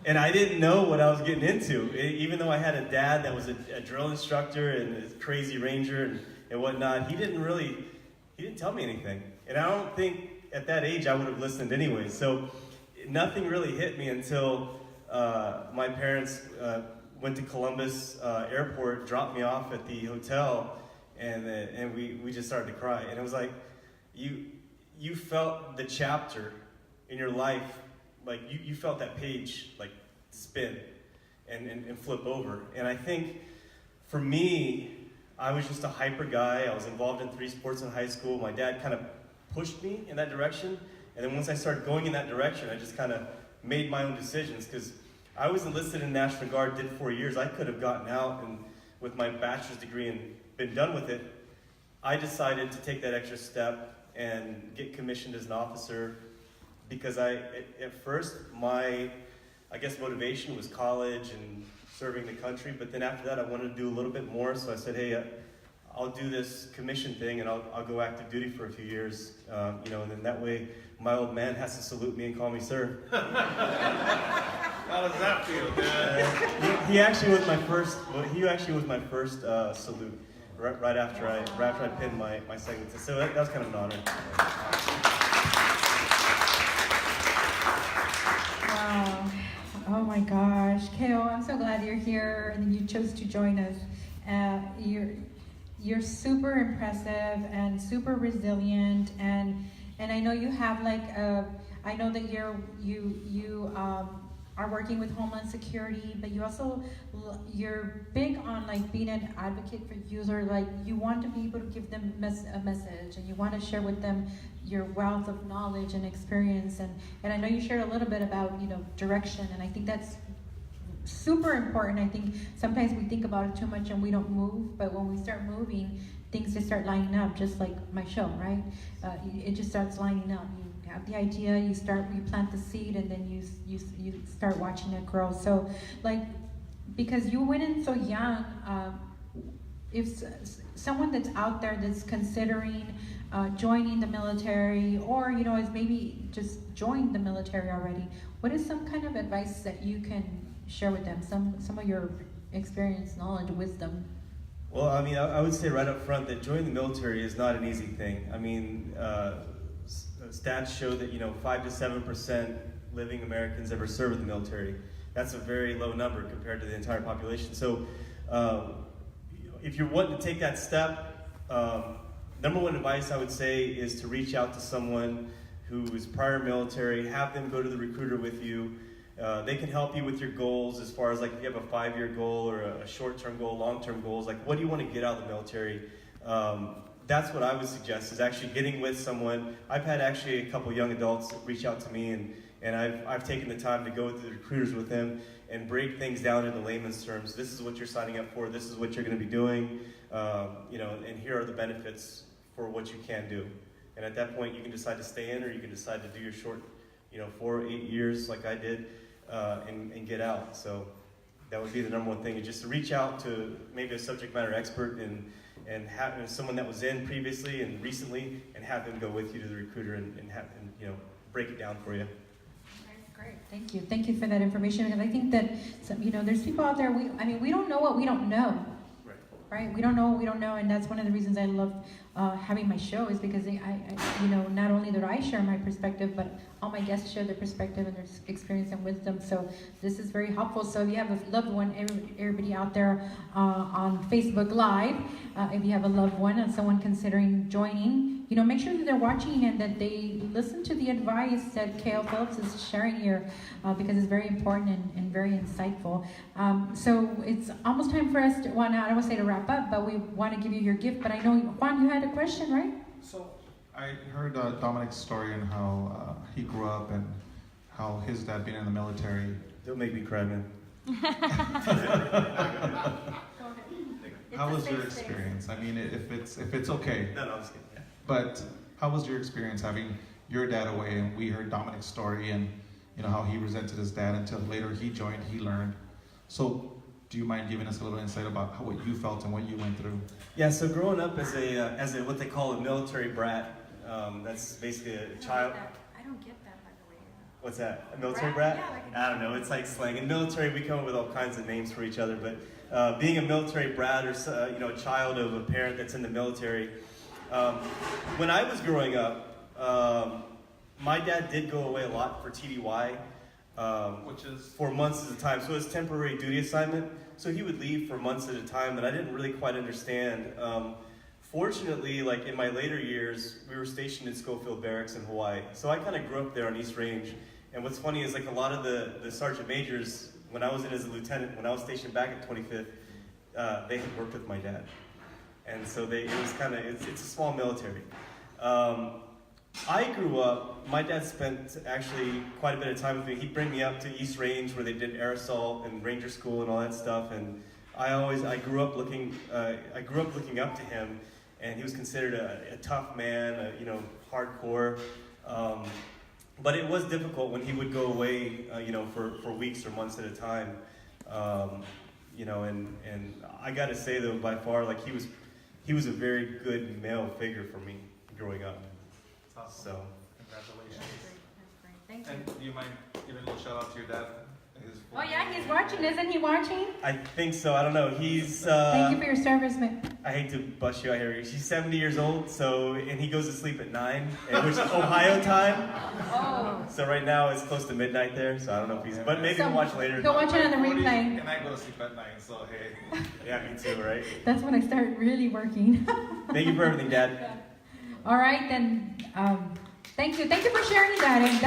And I didn't know what I was getting into. Even though I had a dad that was a drill instructor and a crazy ranger and whatnot, he didn't tell me anything. And I don't think at that age I would have listened anyway. So nothing really hit me until my parents went to Columbus Airport, dropped me off at the hotel, and we just started to cry. And it was like, you felt the chapter in your life, like you felt that page like spin and flip over. And I think for me, I was just a hyper guy. I was involved in 3 sports in high school. My dad kind of pushed me in that direction. And then once I started going in that direction, I just kind of made my own decisions, because I was enlisted in National Guard, did 4 years. I could have gotten out and with my bachelor's degree and been done with it. I decided to take that extra step and get commissioned as an officer, because at first my, I guess, motivation was college and serving the country, but then after that I wanted to do a little bit more, so I said, hey, I'll do this commission thing and I'll go active duty for a few years, and then that way my old man has to salute me and call me sir. How does that feel, Dad? He actually was my first salute right after I pinned my segment, so that was kind of an honor. Wow. Oh my gosh. Kale, I'm so glad you're here and you chose to join us. You're super impressive and super resilient, and I know you have I know that you are working with Homeland Security, but you're big on being an advocate for users. You want to be able to give them a message, and you want to share with them your wealth of knowledge and experience. And I know you shared a little bit about direction, and I think that's super important. I think sometimes we think about it too much and we don't move, but when we start moving, things just start lining up, just like my show, right? It just starts lining up. You have the idea, you plant the seed, and then you start watching it grow. So because you went in so young, if someone that's out there that's considering joining the military, or is maybe just joined the military already, what is some kind of advice that you can share with them, some of your experience, knowledge, wisdom? Well, I mean, I would say right up front that joining the military is not an easy thing. I mean, stats show that 5 to 7% living Americans ever serve in the military. That's a very low number compared to the entire population. So if you're wanting to take that step, number one advice I would say is to reach out to someone who is prior military, have them go to the recruiter with you. They can help you with your goals, as far as if you have a 5-year goal or a short-term goal, long-term goals, what do you want to get out of the military? That's what I would suggest, is actually getting with someone. I've had actually a couple young adults reach out to me, and I've taken the time to go with the recruiters with them and break things down into layman's terms. This is what you're signing up for, this is what you're going to be doing, and here are the benefits for what you can do. And at that point, you can decide to stay in, or you can decide to do your short, 4 or 8 years like I did, and get out. So that would be the number one thing, is just to reach out to maybe a subject matter expert and have someone that was in previously and recently, and have them go with you to the recruiter and break it down for you. Great, thank you for that information, because I think that there's people out there, we don't know what we don't know. Right? We don't know what we don't know, and that's one of the reasons I love having my show, is because I not only do I share my perspective, but all my guests share their perspective and their experience and wisdom. So this is very helpful. So if you have a loved one, everybody out there on Facebook Live, if you have a loved one and someone considering joining, make sure that they're watching and that they listen to the advice that Kale Phillips is sharing here, because it's very important and very insightful. So it's almost time for us to, I don't want to say to wrap up, but we want to give you your gift. But I know, Juan, you had a question, right? So I heard Dominic's story and how he grew up and how his dad being in the military. Don't make me cry, man. How was your experience? I mean, if it's okay. No, I'm just kidding. Yeah. But how was your experience having your dad away? And we heard Dominic's story and how he resented his dad until later he joined, he learned. So do you mind giving us a little insight about what you felt and what you went through? Yeah, so growing up as a what they call a military brat, that's basically a child. I don't get that, by the way. What's that? A military brat? Yeah, like I don't know. It's like slang. In military, we come up with all kinds of names for each other. But being a military brat or a child of a parent that's in the military, when I was growing up, my dad did go away a lot for TDY. Which is? For months at a time. So it was temporary duty assignment. So he would leave for months at a time, and I didn't really quite understand. Fortunately, like in my later years, we were stationed in Schofield Barracks in Hawaii. So I kind of grew up there on East Range. And what's funny is like a lot of the sergeant majors, when I was in as a lieutenant, when I was stationed back at 25th, they had worked with my dad. And so it's a small military. I grew up, my dad spent actually quite a bit of time with me. He'd bring me up to East Range where they did air assault and ranger school and all that stuff. And I grew up looking up to him, and he was considered a tough man, hardcore. But it was difficult when he would go away, for weeks or months at a time. And I got to say though, by far, like he was a very good male figure for me growing up. Awesome. So, Congratulations. That's great. Thank you. And do you mind giving a little shout out to your dad? Oh yeah, he's watching. Isn't he watching? I think so. I don't know. He's. Thank you for your service, man. I hate to bust you out here. He's 70 years old, and he goes to sleep at 9, which is Ohio time. Oh. So right now it's close to midnight there. So I don't know if he's. But maybe we'll watch later. Go watch it on the replay. And I go to sleep at 9, so hey. Yeah, me too. Right. That's when I start really working. Thank you for everything, Dad. All right, then. Thank you. Thank you for sharing that. And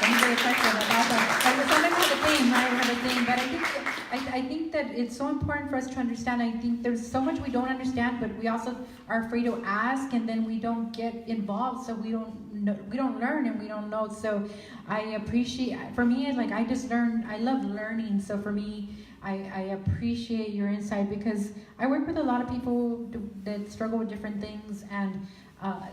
I'm very affected about that. Sometimes we have a thing, right? We have a thing. But I think that it's so important for us to understand. I think there's so much we don't understand, but we also are afraid to ask, and then we don't get involved, so we don't learn, and we don't know. So I appreciate. For me, like I just learn. I love learning. So for me, I appreciate your insight because I work with a lot of people that struggle with different things, and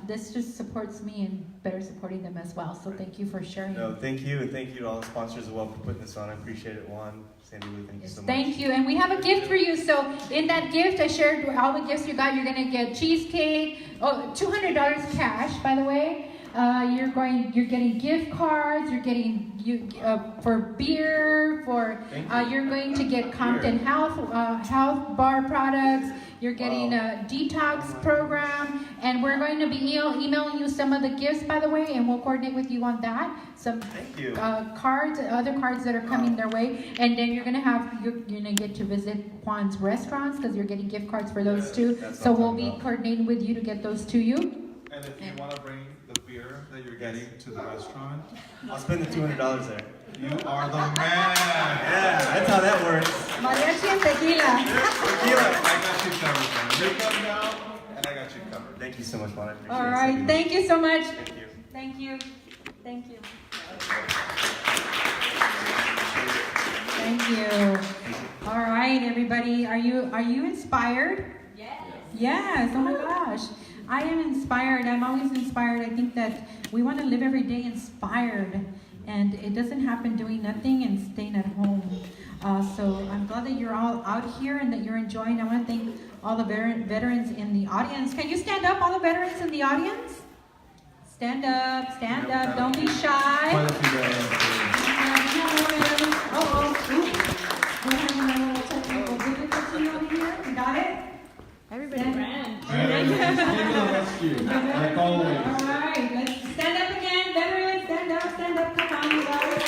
this just supports me in better supporting them as well. So thank you for sharing. No, thank you, and thank you to all the sponsors as well for putting this on. I appreciate it, Juan, Sandylu, thank you so much. Thank you, and we have a gift for you. So in that gift, I shared all the gifts you got. You're gonna get cheesecake, $200 cash, by the way. You're getting gift cards. You're getting for beer. You're going to get Compton Health Bar products. You're getting a detox program, and we're going to be emailing you some of the gifts, by the way, and we'll coordinate with you on that. Some cards, other cards that are coming their way, and then you're gonna get to visit Juan's restaurants because you're getting gift cards for those too. So we'll be coordinating with you to get those to you. And if you want to bring the beer that you're getting to the restaurant, I'll spend the $200 there. you are the man. Yeah, that's how that works. Mariachi and tequila. I got you covered, man. You come down, and I got you covered. Thank you so much, Juan. I appreciate it. All right, thank you so much. Thank you. Thank you. Thank you. Thank you. All right, everybody. Are you inspired? Yes. Yes. Oh my gosh. I am inspired. I'm always inspired. I think that we want to live every day inspired, and it doesn't happen doing nothing and staying at home. So I'm glad that you're all out here and that you're enjoying. I want to thank all the veterans in the audience. Can you stand up, all the veterans in the audience? Stand up, stand up. Don't be shy. Quite a few guys. We're having a little technical difficulty over here. You got it? Everybody ran. Like always. All right, let's stand up again. Veterans, stand up, stand up. Come on, you guys.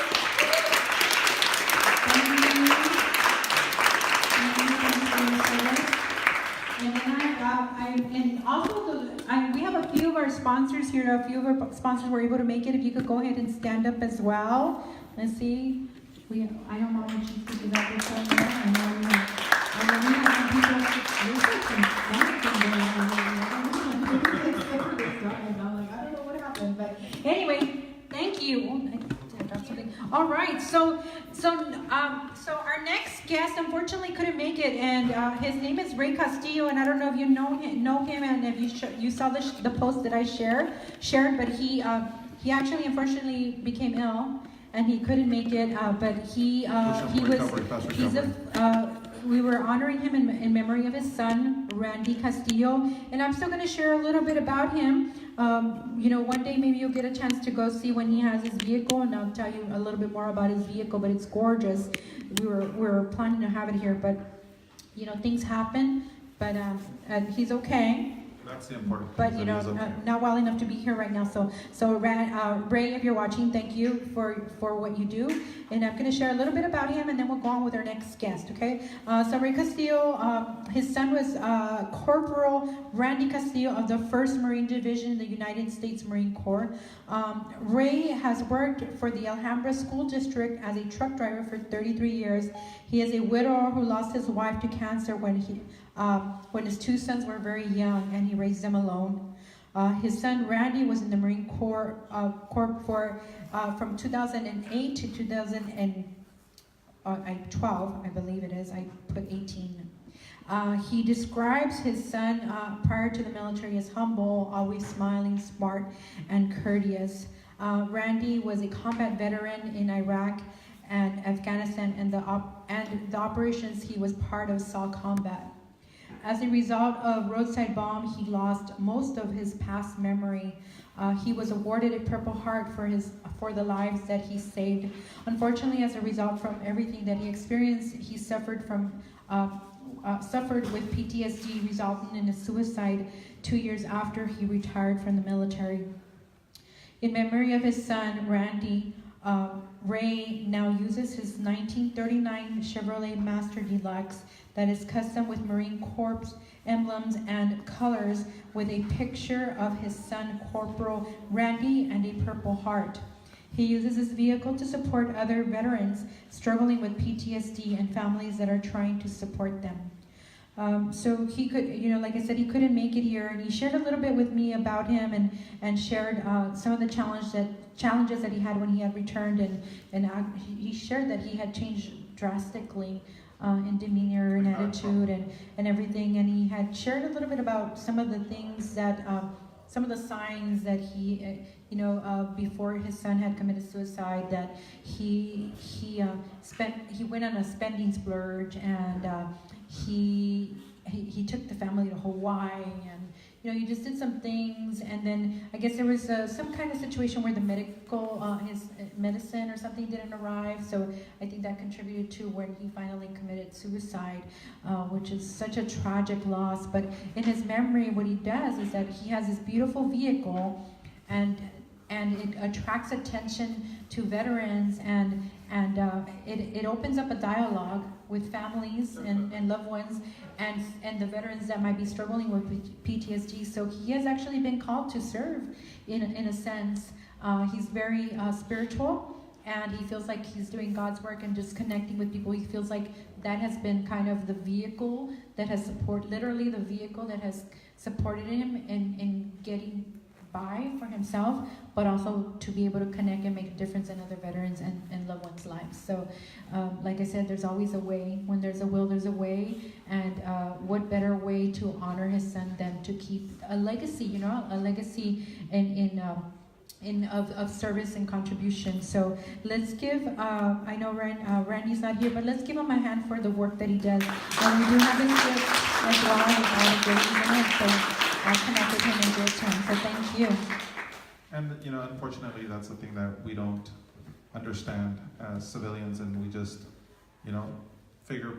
And also, we have a few of our sponsors here. A few of our sponsors were able to make it. If you could go ahead and stand up as well. Let's see. I don't know when she's picking up this one. I know we have some people. I don't know what happened, but anyway, thank you. All right, so our next guest unfortunately couldn't make it, and his name is Ray Castillo, and I don't know if you know him, and if you saw the post that I shared, but he actually unfortunately became ill, and he couldn't make it, but he's we were honoring him in memory of his son, Randy Castillo. And I'm still going to share a little bit about him. One day maybe you'll get a chance to go see when he has his vehicle, and I'll tell you a little bit more about his vehicle, but it's gorgeous. We were planning to have it here, but things happen, but he's okay. That's the important thing. But that is okay. not well enough to be here right now. So Ray, if you're watching, thank you for what you do. And I'm going to share a little bit about him, and then we'll go on with our next guest. Okay. So Ray Castillo, his son was Corporal Randy Castillo of the 1st Marine Division in the United States Marine Corps. Ray has worked for the Alhambra School District as a truck driver for 33 years. He is a widower who lost his wife to cancer when his 2 sons were very young, and he raised them alone. His son Randy was in the Marine Corps from 2008 to 2012, I believe it is. I put 18. He describes his son prior to the military as humble, always smiling, smart, and courteous. Randy was a combat veteran in Iraq and Afghanistan, and the operations he was part of saw combat. As a result of roadside bomb, he lost most of his past memory. He was awarded a Purple Heart for the lives that he saved. Unfortunately, as a result from everything that he experienced, he suffered with PTSD, resulting in a suicide 2 years after he retired from the military. In memory of his son, Randy, Ray now uses his 1939 Chevrolet Master Deluxe that is custom with Marine Corps emblems and colors, with a picture of his son, Corporal Randy, and a Purple Heart. He uses his vehicle to support other veterans struggling with PTSD and families that are trying to support them. So he could, like I said, he couldn't make it here, and he shared a little bit with me about him, and shared some of the challenges that he had when he had returned, and he shared that he had changed drastically in demeanor and attitude and everything, and he had shared a little bit about some of the things that, some of the signs that he, before his son had committed suicide, that he went on a spending splurge, and he took the family to Hawaii, and he just did some things, and then I guess there was some kind of situation where the his medicine or something didn't arrive, so I think that contributed to when he finally committed suicide, which is such a tragic loss. But in his memory, what he does is that he has this beautiful vehicle, and it attracts attention to veterans, and it opens up a dialogue with families and loved ones and the veterans that might be struggling with PTSD. So he has actually been called to serve in a sense. He's very spiritual, and he feels like he's doing God's work and just connecting with people. He feels like that has been kind of the vehicle that has literally the vehicle that has supported him in getting by for himself, but also to be able to connect and make a difference in other veterans and loved ones' lives. So, like I said, there's always a way. When there's a will, there's a way. And what better way to honor his son than to keep a legacy, a legacy of service and contribution. So let's give, I know Randy's not here, but let's give him a hand for the work that he does. And we do have his gift as well with all the goodies in it. So I'll connect with him in due time. So thank you. And unfortunately, that's the thing that we don't understand as civilians, and we just, figure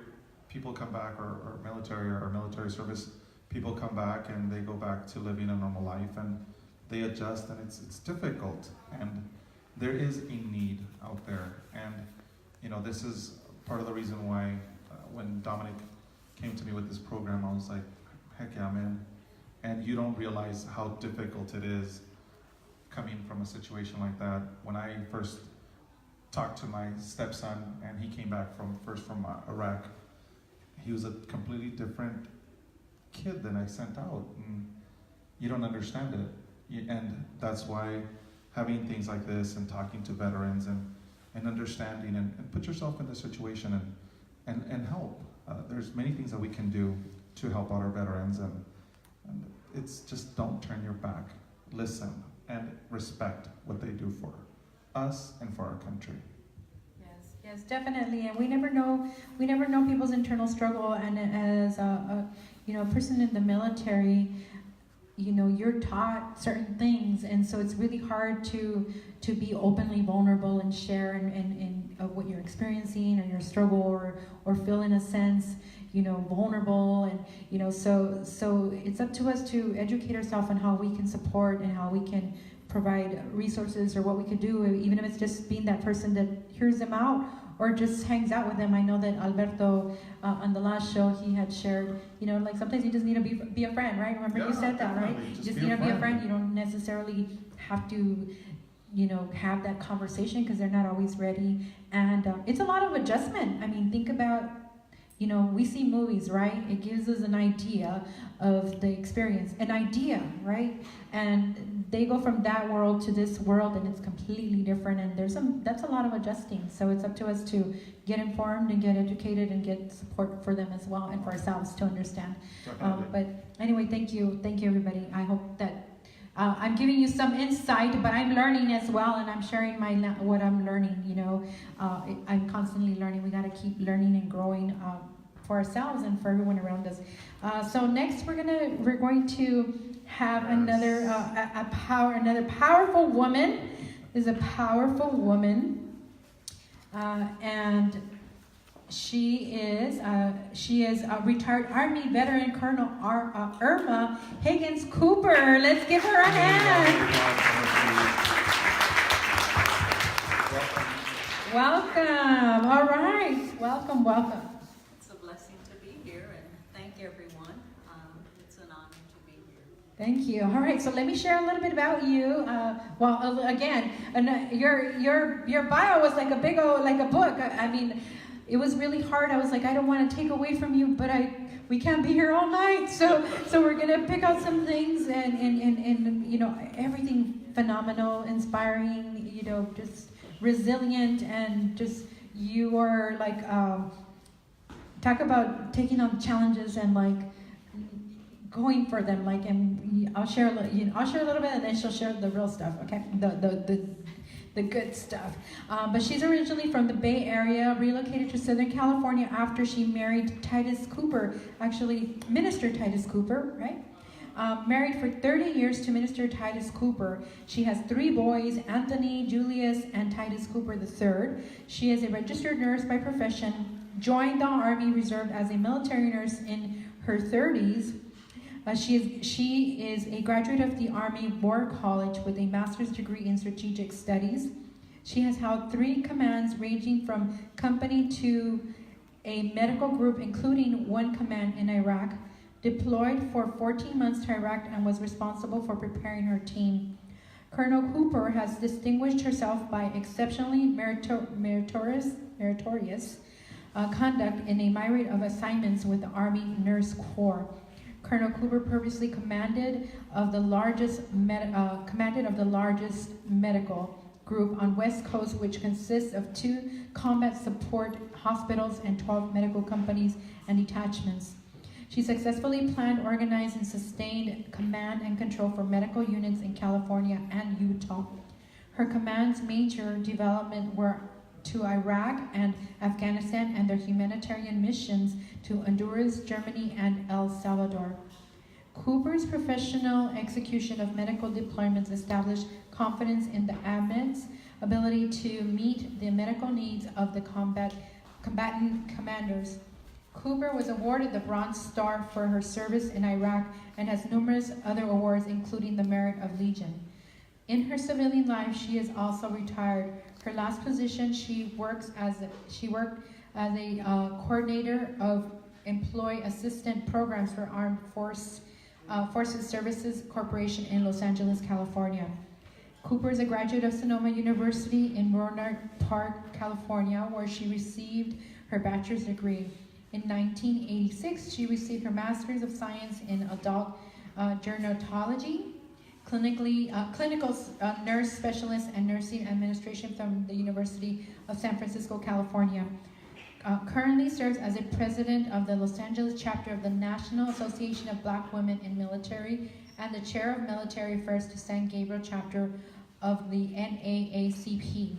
people come back, or military or military service people come back, and they go back to living a normal life, and they adjust, and it's difficult, and there is a need out there, and this is part of the reason why when Dominic came to me with this program, I was like, heck yeah, man. And you don't realize how difficult it is coming from a situation like that. When I first talked to my stepson, and he came back from Iraq, he was a completely different kid than I sent out, and you don't understand it. And that's why having things like this and talking to veterans and understanding and put yourself in the situation and help. There's many things that we can do to help out our veterans, and it's just don't turn your back. Listen and respect what they do for us and for our country. Yes, Yes, definitely, and we never know people's internal struggle. And as a person in the military, you're taught certain things, and so it's really hard to be openly vulnerable and share and what you're experiencing or your struggle, or feel in a sense, vulnerable, and so it's up to us to educate ourselves on how we can support and how we can provide resources, or what we could do, even if it's just being that person that hears them out or just hangs out with them. I know that Alberto, on the last show, he had shared, like sometimes you just need to be a friend, right? Remember you said that, right? Definitely. You just need to be a friend. You don't necessarily have to, have that conversation, because they're not always ready. And it's a lot of adjustment. I mean, think about, we see movies, right? It gives us an idea of the experience, right? And they go from that world to this world, and it's completely different. And that's a lot of adjusting. So it's up to us to get informed and get educated and get support for them as well, and for ourselves to understand. But anyway, thank you everybody. I hope that I'm giving you some insight, but I'm learning as well, and I'm sharing what I'm learning. I'm constantly learning. We got to keep learning and growing for ourselves and for everyone around us. So next, we're going to have another powerful woman. Is a powerful woman, and she is a retired Army veteran, Colonel Irma Higgins Cooper. Let's give her a hand. Welcome. All right. Welcome. It's a blessing to be here, and thank everyone. It's an honor to be here. Thank you. All right, so let me share a little bit about you. Again, your bio was like a big old, like a book. I mean, it was really hard. I was like, I don't want to take away from you, but we can't be here all night. So we're gonna pick out some things, and everything phenomenal, inspiring. Just resilient, and just you are like talk about taking on challenges and like going for them. Like, and I'll share a little bit, and then she'll share the real stuff. Okay, the good stuff. But she's originally from the Bay Area, relocated to Southern California after she married Titus Cooper, actually Minister Titus Cooper, right? Married for 30 years to Minister Titus Cooper. She has 3 boys, Anthony, Julius, and Titus Cooper III. She is a registered nurse by profession, joined the Army Reserve as a military nurse in her 30s. She is a graduate of the Army War College with a master's degree in strategic studies. She has held 3 commands ranging from company to a medical group, including 1 command in Iraq, deployed for 14 months to Iraq, and was responsible for preparing her team. Colonel Cooper has distinguished herself by exceptionally meritorious conduct in a myriad of assignments with the Army Nurse Corps. Colonel Cooper previously commanded of the largest medical group on West Coast, which consists of 2 combat support hospitals and 12 medical companies and detachments. She successfully planned, organized, and sustained command and control for medical units in California and Utah. Her command's major development were to Iraq and Afghanistan, and their humanitarian missions to Honduras, Germany, and El Salvador. Cooper's professional execution of medical deployments established confidence in the admit's ability to meet the medical needs of the combatant commanders. Cooper was awarded the Bronze Star for her service in Iraq and has numerous other awards, including the Merit of Legion. In her civilian life, she is also retired. Her last position, she worked as a coordinator of employee assistant programs for Armed Forces Services Corporation in Los Angeles, California. Cooper is a graduate of Sonoma University in Rohnert Park, California, where she received her bachelor's degree. In 1986, she received her Master's of Science in Adult Gerontology, clinical nurse specialist and nursing administration from the University of San Francisco, California. Currently serves as a president of the Los Angeles chapter of the National Association of Black Women in Military and the chair of Military Affairs to San Gabriel chapter of the NAACP.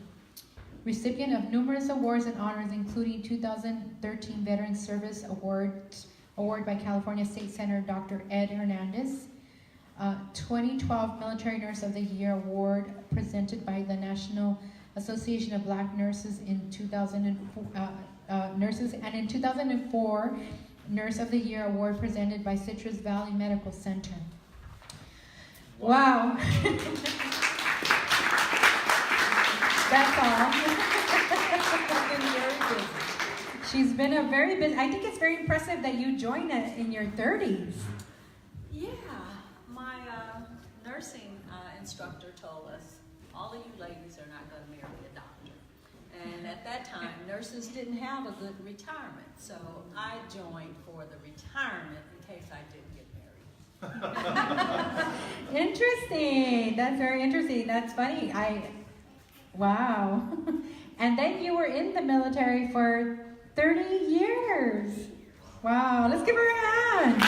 recipient of numerous awards and honors, including 2013 Veteran Service Award by California State Senator Dr. Ed Hernandez, 2012 Military Nurse of the Year Award presented by the National Association of Black Nurses in 2004, and in 2004 Nurse of the Year Award presented by Citrus Valley Medical Center. Wow. That's all. She's been a very busy. I think it's very impressive that you joined in your 30s. Yeah, my nursing instructor told us, all of you ladies are not going to marry a doctor. And at that time, nurses didn't have a good retirement. So I joined for the retirement in case I didn't get married. Interesting. That's very interesting. That's funny. Wow. And then you were in the military for 30 years. Wow. Let's give her a hand.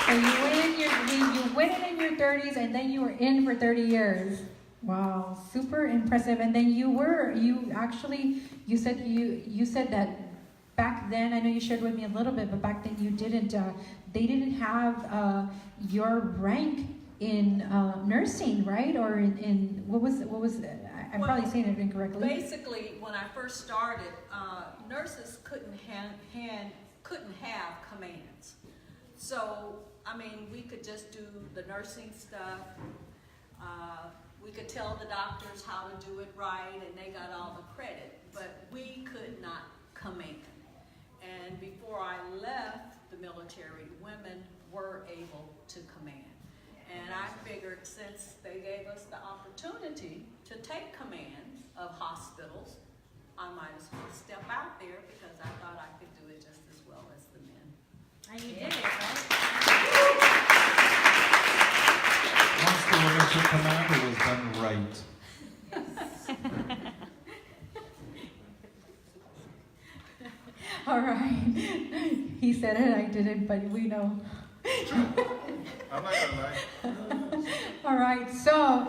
So you went in your 30s, and then you were in for 30 years. Wow, super impressive. And then you said that back then, I know you shared with me a little bit, but back then they didn't have your rank in nursing, right? Or in what was I'm probably saying it incorrectly. Basically, when I first started, nurses couldn't have commands. So, I mean, we could just do the nursing stuff. We could tell the doctors how to do it right, and they got all the credit. But we could not command. And before I left the military, women were able to command. And I figured since they gave us the opportunity to take command of hospitals, I might as well step out there because I thought I could do it just as well as the men. And you did it, right? Once the women took command, it was done right. All right. He said it, I didn't, but we know. I'm not gonna lie. All right. So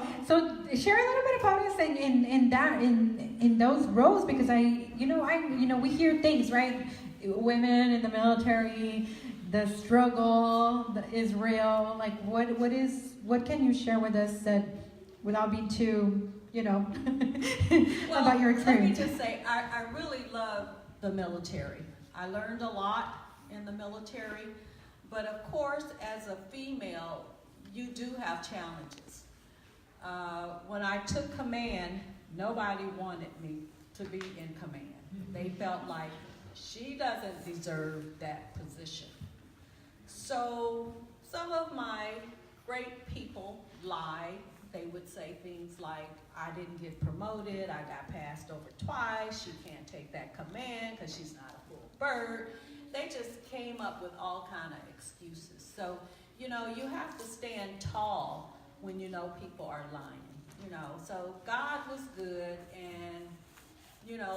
share a little bit about us in those roles, because we hear things, right? Women in the military, the struggle, the Israel. Like what can you share with us that, without being too, about your experience? Let me just say, I really love the military. I learned a lot in the military, but of course, as a female, you do have challenges. When I took command, nobody wanted me to be in command. They felt like she doesn't deserve that position. So some of my great people lied. They would say things like, I didn't get promoted, I got passed over twice, she can't take that command because she's not a full bird. They just came up with all kind of excuses. So, you have to stand tall when you know people are lying, So God was good, and,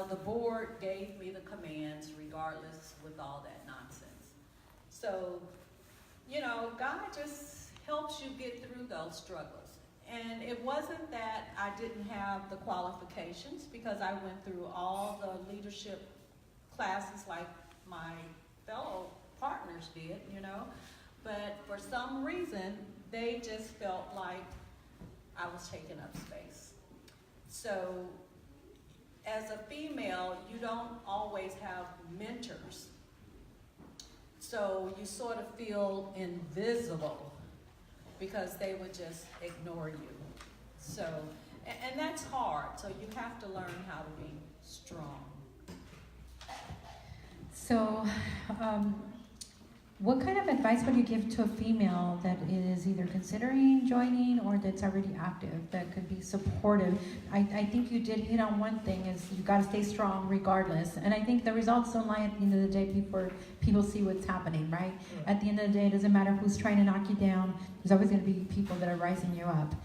the board gave me the commands regardless with all that nonsense. So, God just helps you get through those struggles. And it wasn't that I didn't have the qualifications, because I went through all the leadership classes like my fellow partners did, But for some reason, they just felt like I was taking up space. So as a female, you don't always have mentors. So you sort of feel invisible because they would just ignore you. So, and that's hard. So you have to learn how to be strong. So, what kind of advice would you give to a female that is either considering joining or that's already active, that could be supportive? I think you did hit on one thing, is you got to stay strong regardless. And I think the results don't lie at the end of the day. People see what's happening, right? At the end of the day, it doesn't matter who's trying to knock you down. There's always going to be people that are rising you up.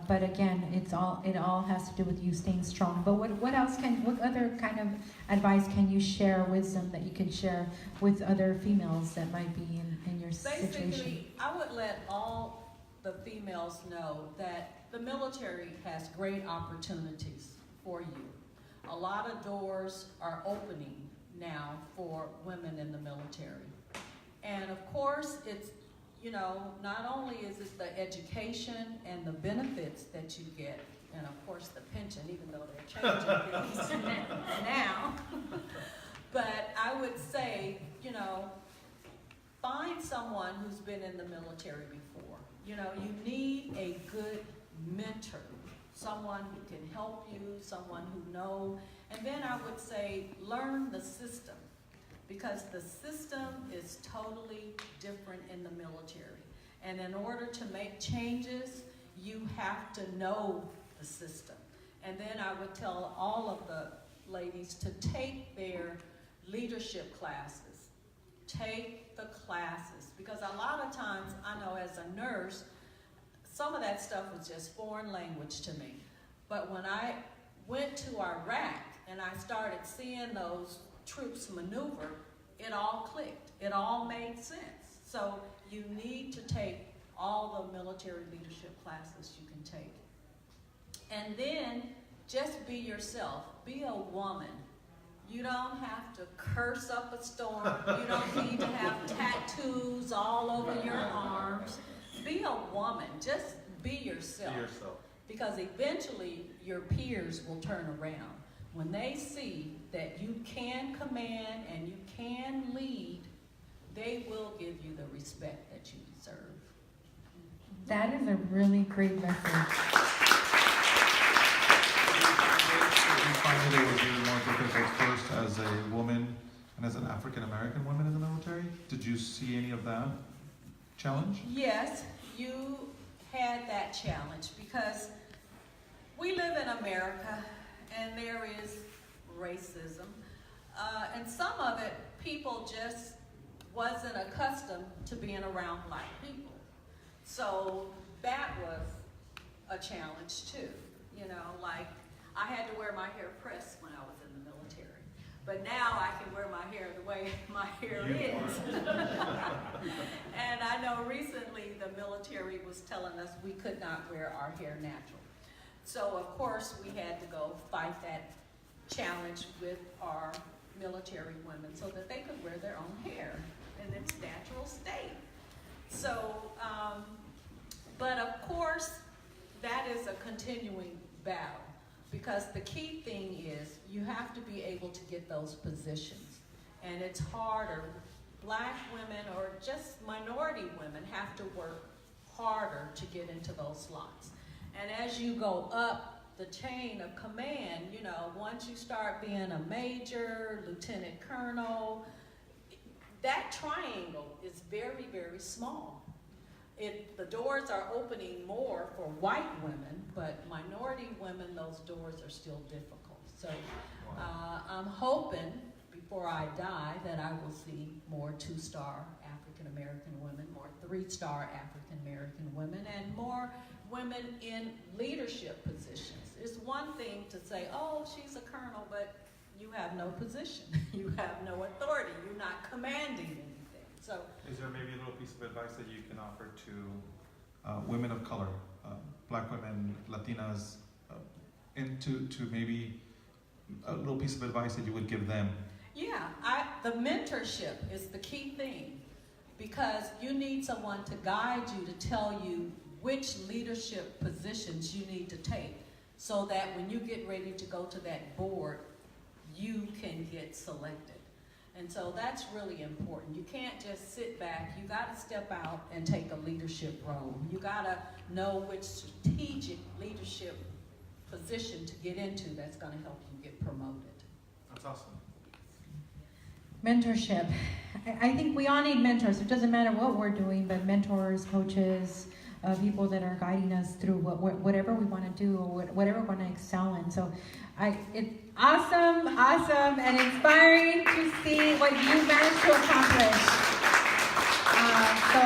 But again, it all has to do with you staying strong. But what other kind of advice can you share, wisdom that you can share with other females that might be in your situation? Basically, I would let all the females know that the military has great opportunities for you. A lot of doors are opening now for women in the military. And of course, it's, you know, not only is it the education and the benefits that you get, and of course the pension, even though they're changing things now, but I would say, you know, find someone who's been in the military before. You know, you need a good mentor, someone who can help you, someone who knows. And then I would say learn the system, because the system is totally different in the military. And in order to make changes, you have to know the system. And then I would tell all of the ladies to take their leadership classes. Take the classes, because a lot of times, I know as a nurse, some of that stuff was just foreign language to me. But when I went to Iraq and I started seeing those troops maneuver, it all clicked. It all made sense. So you need to take all the military leadership classes you can take. And then just be yourself. Be a woman. You don't have to curse up a storm. You don't need to have tattoos all over your arms. Be a woman. Just be yourself. Be yourself. Because eventually your peers will turn around. When they see that you can command and you can lead, they will give you the respect that you deserve. That is a really great message. Did you find that it was even more difficult first as a woman and as an African American woman in the military? Did you see any of that challenge? Yes, you had that challenge because we live in America and there is racism. And some of it, people just wasn't accustomed to being around black people. So that was a challenge too. You know, like I had to wear my hair pressed when I was in the military. But now I can wear my hair the way my hair is. And I know recently the military was telling us we could not wear our hair natural. So of course we had to go fight that challenge with our military women so that they could wear their own hair in its natural state. So, but of course that is a continuing battle. Because the key thing is you have to be able to get those positions. And it's harder. Black women or just minority women have to work harder to get into those slots. And as you go up the chain of command, you know, once you start being a major, lieutenant colonel, that triangle is very, very small. The doors are opening more for white women, but minority women, those doors are still difficult. So I'm hoping before I die that I will see more 2-star African American women, more 3-star African American women, and more women in leadership positions. It's one thing to say, oh, she's a colonel, but you have no position. You have no authority. You're not commanding anything. So, is there maybe a little piece of advice that you can offer to women of color, black women, Latinas, and to maybe a little piece of advice that you would give them? Yeah, the mentorship is the key thing, because you need someone to guide you, to tell you which leadership positions you need to take, so that when you get ready to go to that board, you can get selected. And so that's really important. You can't just sit back. You got to step out and take a leadership role. You got to know which strategic leadership position to get into that's going to help you get promoted. That's awesome. Mentorship. I think we all need mentors. It doesn't matter what we're doing, but mentors, coaches, people that are guiding us through whatever we want to do or whatever we want to excel in. So it's awesome, and inspiring to see what you managed to accomplish. So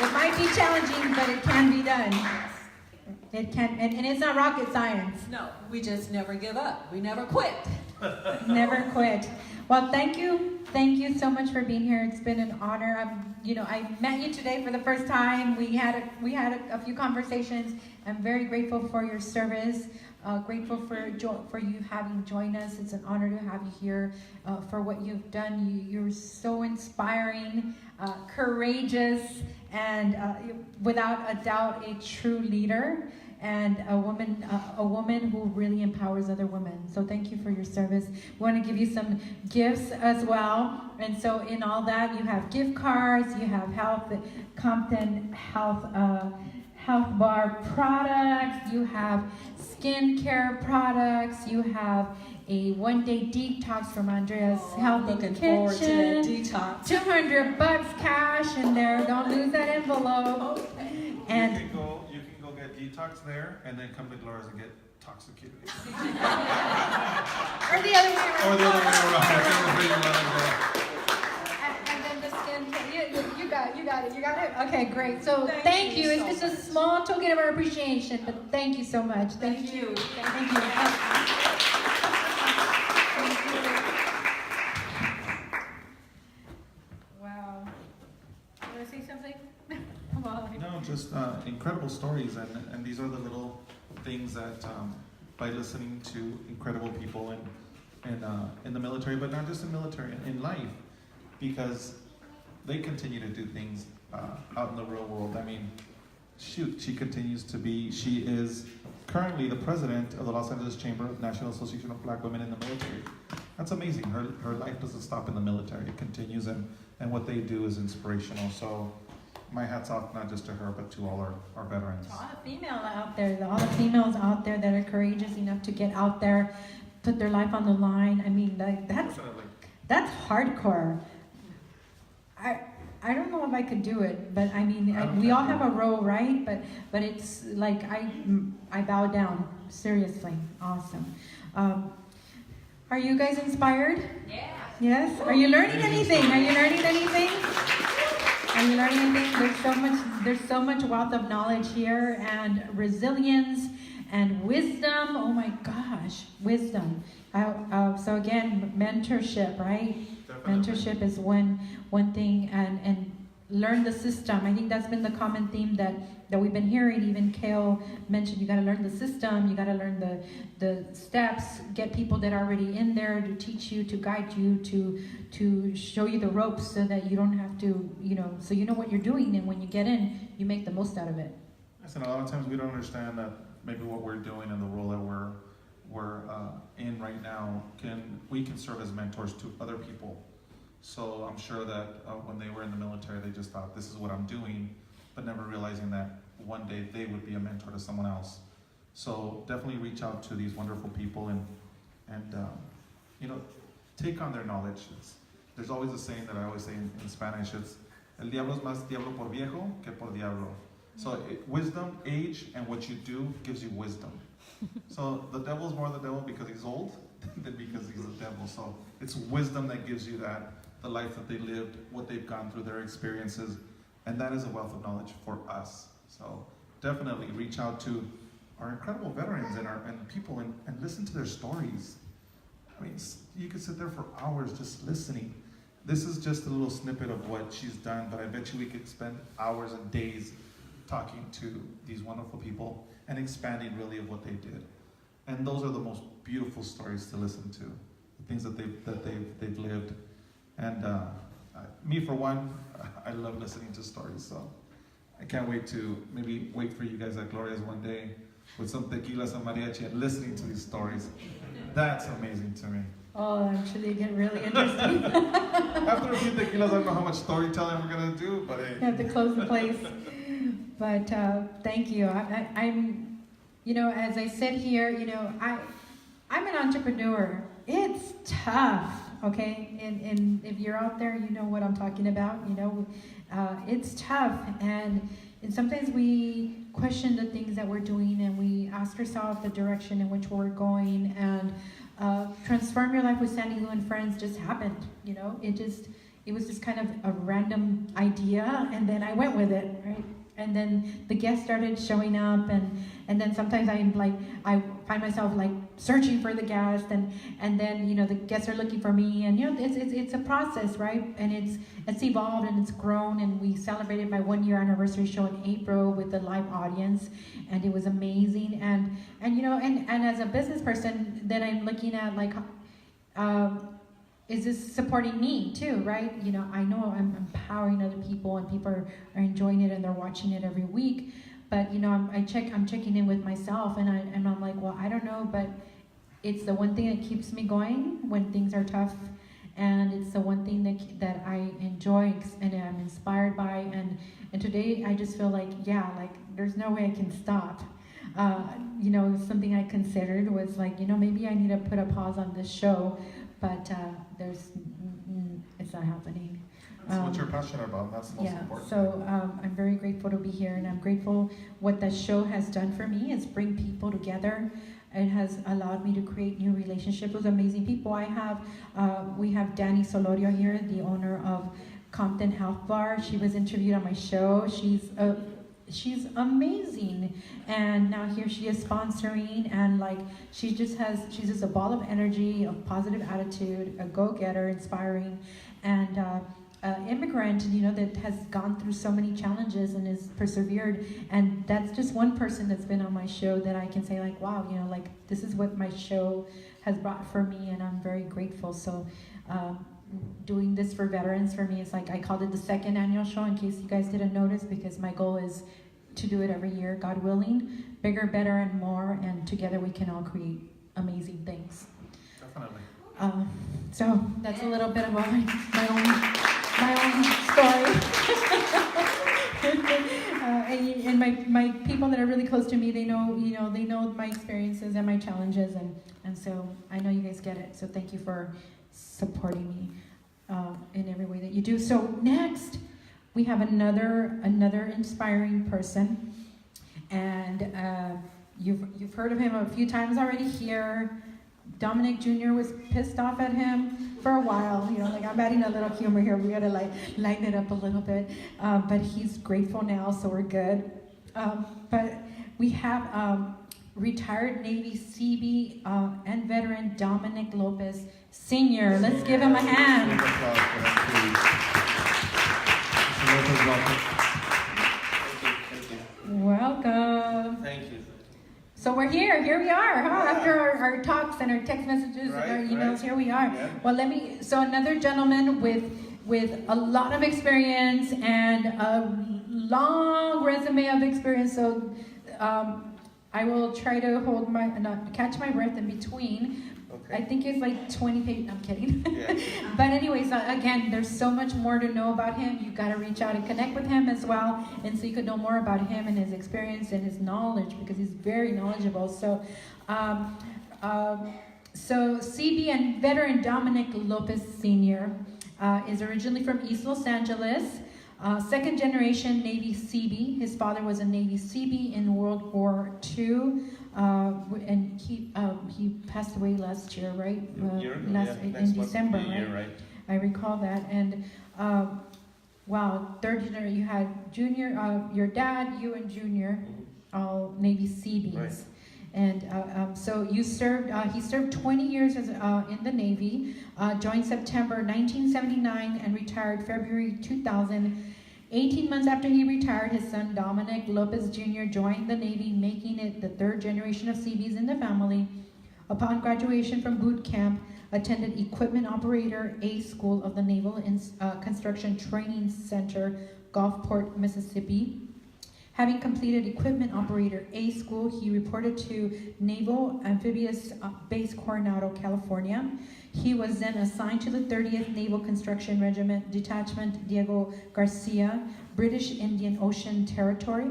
it might be challenging, but it can be done. It can, and it's not rocket science. No, we just never give up. We never quit. Never quit. Well, thank you so much for being here. It's been an honor. I met you today for the first time. We had a few conversations. I'm very grateful for your service. Grateful for you having joined us. It's an honor to have you here for what you've done. You're so inspiring, courageous, and without a doubt a true leader. And a woman who really empowers other women. So thank you for your service. We want to give you some gifts as well. And so in all that, you have gift cards, you have Compton Health Bar products, you have skincare products, you have a one-day detox from Andrea's Healthy Looking Kitchen. forward to that detox. $200 cash in there. Don't lose that envelope. And you can go get detox there, and then come to Gloria's and get toxicated. or the other way around. Or the other way around. Whichever way you want to go. And then the skin. You got it. Okay, great. So thank you. you It's so just a much. small token of our appreciation, but thank you so much. Thank you. Thank you. Wow. Did I say something? Well, No, just incredible stories, and these are the little things that by listening to incredible people in the military, but not just in military, in life, because they continue to do things out in the real world. I mean, shoot, she is currently the president of the Los Angeles Chamber of National Association of Black Women in the Military. That's amazing. Her life doesn't stop in the military. It continues, and what they do is inspirational. So my hat's off not just to her, but to all our veterans. all the females out there that are courageous enough to get out there, put their life on the line. I mean, like Definitely. that's hardcore. I don't know if I could do it, but I mean, we all have a role, right? But it's like I bow down. Seriously, awesome. Are you guys inspired? Yeah. Yes. Are you learning anything? Are you learning anything? Are you learning anything? There's so much wealth of knowledge here, and resilience and wisdom. Oh my gosh, wisdom. So again, mentorship, right? Definitely. Mentorship is one thing, and learn the system. I think that's been the common theme that we've been hearing. Even Kale mentioned you got to learn the system, you got to learn the steps, get people that are already in there to teach you, to guide you, to show you the ropes so that you don't have to, so you know what you're doing, and when you get in, you make the most out of it. Listen, a lot of times we don't understand that maybe what we're doing and the role that we're in right now we can serve as mentors to other people. So I'm sure that when they were in the military, they just thought, this is what I'm doing, but never realizing that one day they would be a mentor to someone else. So definitely reach out to these wonderful people and take on their knowledge. There's always a saying that I always say in Spanish, it's el diablo es más diablo por viejo que por diablo. So wisdom, age, and what you do gives you wisdom. So the devil's more the devil because he's old than because he's the devil. So it's wisdom that gives you the life that they lived, what they've gone through, their experiences, and that is a wealth of knowledge for us. So definitely reach out to our incredible veterans and people and listen to their stories. I mean, you could sit there for hours just listening. This is just a little snippet of what she's done, but I bet you we could spend hours and days talking to these wonderful people and expanding really of what they did. And those are the most beautiful stories to listen to, the things that they've lived. And me for one, I love listening to stories, so I can't wait to maybe wait for you guys at Gloria's one day with some tequilas and mariachi and listening to these stories. That's amazing to me. Oh, actually, get really interesting. After a few tequilas, I don't know how much storytelling we're gonna do, but hey. You have to close the place. But thank you. I'm, as I sit here, I'm an entrepreneur. It's tough, okay? And if you're out there, you know what I'm talking about. It's tough, and sometimes we question the things that we're doing, and we ask ourselves the direction in which we're going. And Transform Your Life with Sandylu and Friends just happened. It was just kind of a random idea, and then I went with it, right? and then the guests started showing up, and then sometimes I find myself like searching for the guest, and then the guests are looking for me, and it's a process, right? And it's evolved and it's grown, and we celebrated my 1 year anniversary show in April with the live audience, and it was amazing. And as a business person, then I'm looking at like, is this supporting me too, right? I know I'm empowering other people, and people are enjoying it, and they're watching it every week. But I'm checking in with myself, and I'm like, well, I don't know, but it's the one thing that keeps me going when things are tough, and it's the one thing that I enjoy and I'm inspired by. And today I just feel like, there's no way I can stop. Something I considered was like, maybe I need to put a pause on this show, but it's not happening. That's what you're passionate about, and that's the most important. So I'm very grateful to be here, and I'm grateful what the show has done for me is bring people together. It has allowed me to create new relationships with amazing people. We have Danny Solorio here, the owner of Compton Health Bar. She was interviewed on my show. She's amazing, and now here she is sponsoring, and like she's just a ball of energy, a positive attitude, a go-getter, inspiring, and immigrant, that has gone through so many challenges and has persevered. And that's just one person that's been on my show that I can say like, wow, this is what my show has brought for me, and I'm very grateful. So doing this for veterans for me is like, I called it the second annual show in case you guys didn't notice, because my goal is to do it every year, God willing, bigger, better, and more, and together we can all create amazing things. Definitely. So that's a little bit of my own story. And my people that are really close to me, they know my experiences and my challenges, and so I know you guys get it. So thank you for supporting me in every way that you do. So next, we have another inspiring person, and you've heard of him a few times already here. Dominic Jr. was pissed off at him for a while. I'm adding a little humor here. We gotta lighten it up a little bit. But he's grateful now, so we're good. But we have retired Navy Seabee and veteran Dominic Lopez Sr. Let's give him a hand. Big applause for him, please. Mr. Lopez, welcome. Welcome. Thank you. So we're here we are, huh? After our talks and our text messages and our emails, here we are. Yeah. Well, so another gentleman with a lot of experience and a long resume of experience. So I will try to not catch my breath in between. Okay. I think it's like 20 pages. I'm kidding. Yeah. But anyways, again, there's so much more to know about him. You've got to reach out and connect with him as well, and so you could know more about him and his experience and his knowledge, because he's very knowledgeable. So, CB and veteran Dominic Lopez Sr. Is originally from East Los Angeles. Second generation Navy Seabee. His father was a Navy Seabee in World War II. And he passed away last year, right? In December, right? I recall that. And wow, third generation, you had Junior, your dad, you and Junior, all Navy Seabees. Right. And so he served 20 years in the Navy, joined September 1979 and retired February 2000. 18 months after he retired, his son Dominic Lopez Jr. joined the Navy, making it the third generation of Seabees in the family. Upon graduation from boot camp, attended Equipment Operator A School of the Naval Construction Training Center, Gulfport, Mississippi. Having completed Equipment Operator A School, he reported to Naval Amphibious Base Coronado, California. He was then assigned to the 30th Naval Construction Regiment, Detachment Diego Garcia, British Indian Ocean Territory.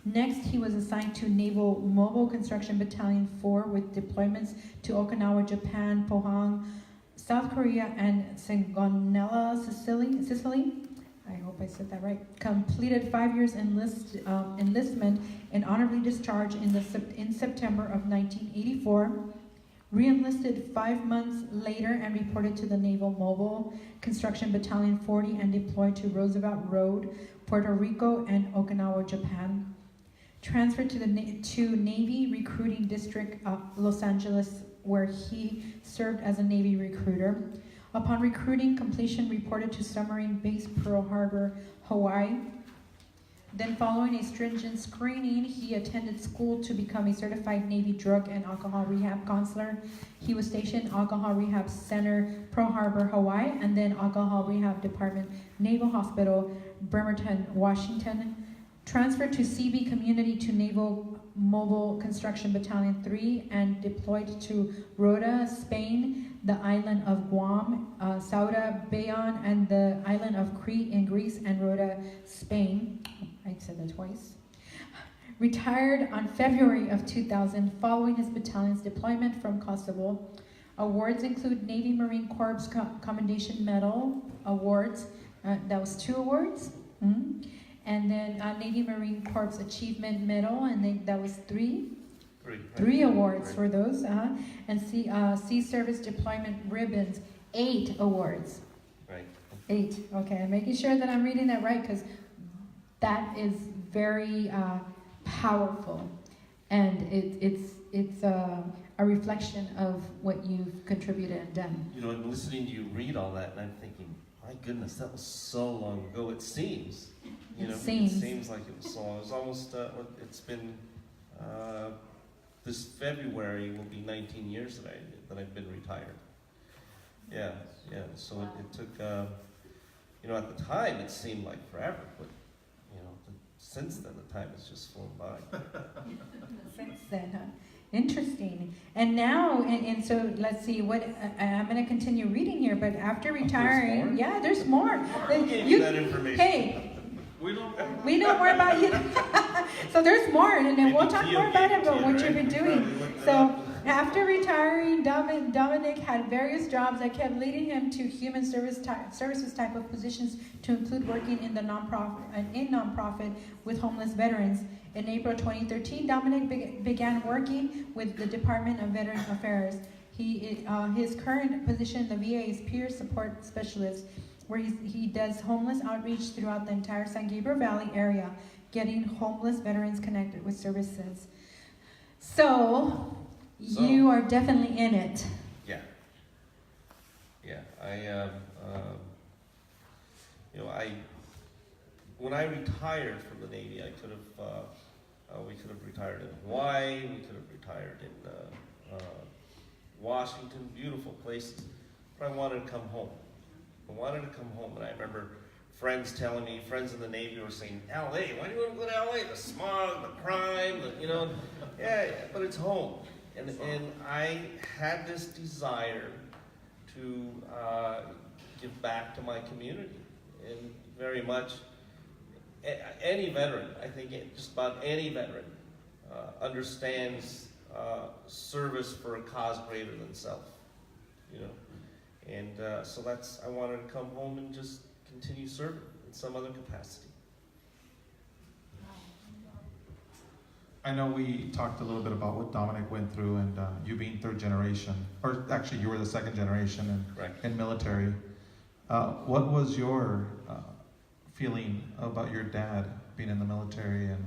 Next, he was assigned to Naval Mobile Construction Battalion 4 with deployments to Okinawa, Japan, Pohang, South Korea, and Sigonella, Sicily. I hope I said that right. Completed 5 years enlistment and honorably discharged in September of 1984. Re-enlisted 5 months later and reported to the Naval Mobile Construction Battalion 40 and deployed to Roosevelt Road, Puerto Rico, and Okinawa, Japan. Transferred to Navy Recruiting District of Los Angeles, where he served as a Navy recruiter. Upon recruiting completion, reported to submarine base Pearl Harbor, Hawaii. Then following a stringent screening, he attended school to become a certified Navy drug and alcohol rehab counselor. He was stationed Alcohol Rehab Center, Pearl Harbor, Hawaii, and then Alcohol Rehab Department, Naval Hospital, Bremerton, Washington. Transferred to CB Community to Naval Mobile Construction Battalion 3 and deployed to Rota, Spain, the island of Guam, Sauda, Bayon, and the island of Crete in Greece, and Rota, Spain. I said that twice. Retired on February of 2000 following his battalion's deployment from Kosovo. Awards include Navy Marine Corps Commendation Medal awards. That was 2 awards. And then Navy Marine Corps Achievement Medal, and then that was 3. Three awards for those. And Sea Service Deployment Ribbons, 8 awards. Right. 8. Okay, I'm making sure that I'm reading that right, because that is very powerful, and it's a reflection of what you've contributed and done. You know, I'm listening to you read all that, and I'm thinking, my goodness, that was so long ago. It seems. You know, it seems like it was so long. It was almost. It's been. This February will be 19 years that I've been retired. Yeah. So it took. You know, at the time it seemed like forever, but you know, since then the time has just flown by. Since then, huh? Interesting. And now, and so let's see what I'm going to continue reading here. But after retiring, there's more. Who gave you that information? Hey, We don't. we know more about you. So there's more, and then we'll talk more about it, about what you've been doing. So after retiring, Dominic had various jobs that kept leading him to human services type of positions, to include working in the nonprofit with homeless veterans. In April 2013, Dominic began working with the Department of Veteran Affairs. His current position in the VA is peer support specialist, where he does homeless outreach throughout the entire San Gabriel Valley area, getting homeless veterans connected with services. So you are definitely in it. Yeah. When I retired from the Navy, we could have retired in Hawaii, we could have retired in Washington, beautiful places, but I wanted to come home. And I remember friends telling me, friends in the Navy were saying, L.A., why do you want to go to L.A.? The smog, the crime, yeah, but it's home. And I had this desire to give back to my community. And very much, any veteran, I think just about any veteran, understands service for a cause greater than self, you know. And so I wanted to come home and just continue serving in some other capacity. I know we talked a little bit about what Dominic went through, and you being 3rd generation, or actually you were the 2nd generation in military. What was your feeling about your dad being in the military? And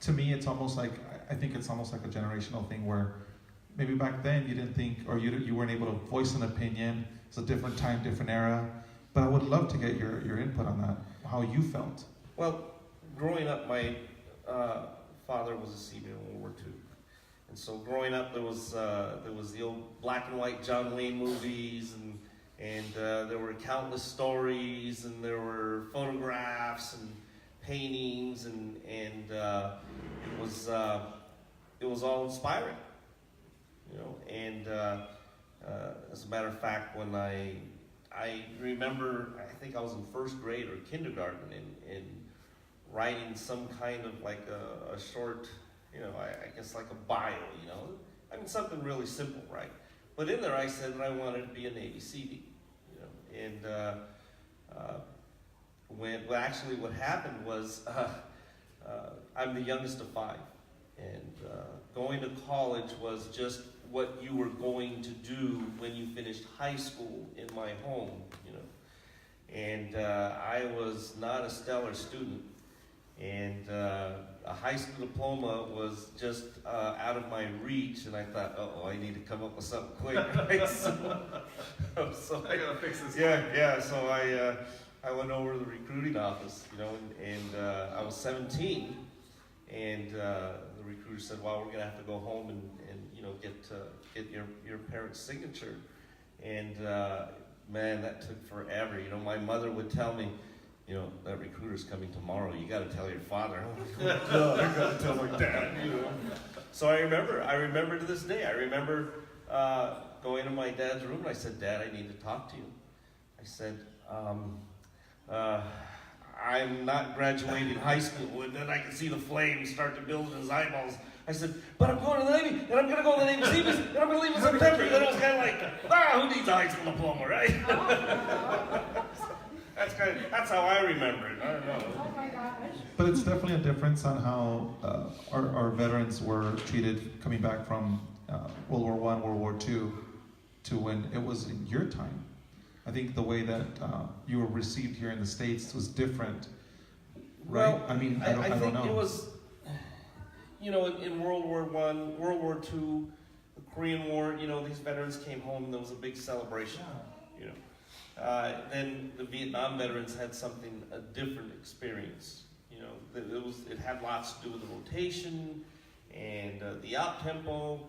to me, it's almost like, I think it's almost like a generational thing where maybe back then you didn't think, or you weren't able to voice an opinion. It's a different time, different era. But I would love to get your input on that, how you felt. Well, growing up, my father was a Seaman in World War II. And so growing up, there was the old black and white John Wayne movies, and there were countless stories, and there were photographs and paintings, and it was all inspiring, you know. And as a matter of fact, when I remember, I think I was in 1st grade or kindergarten, and writing some kind of like a short, you know, I guess like a bio, you know. I mean, something really simple, right? But in there I said that I wanted to be a Navy Seabee, you know. And what happened was, I'm the youngest of 5. And going to college was just what you were going to do when you finished high school in my home, you know. And I was not a stellar student. And a high school diploma was just out of my reach, and I thought, oh, I need to come up with something quick, right? So I gotta fix this. yeah. So I went over to the recruiting office, you know, and I was 17, and the recruiter said, well, we're gonna have to go home and you know, get your parents' signature, and man, that took forever. You know, my mother would tell me, you know, that recruiter's coming tomorrow. You got to tell your father. I'm like, oh God, I got to tell my dad. You know. So I remember to this day. I remember going to my dad's room, and I said, Dad, I need to talk to you. I said, I'm not graduating high school. And then I could see the flames start to build in his eyeballs. I said, but I'm going to the Navy, and I'm going to go to the Navy Seabees, and I'm going to leave in September. And then it was kind of like, who needs a high school diploma, right? That's how I remember it. I don't know. Oh my gosh. But it's definitely a difference on how our veterans were treated coming back from World War I, World War II, to when it was in your time. I think the way that you were received here in the States was different, right? Well, I mean, I don't think know. it was, you know, in World War I, World War II, the Korean War, you know, these veterans came home and there was a big celebration, you know. Then the Vietnam veterans had a different experience. You know, it had lots to do with the rotation and the out tempo,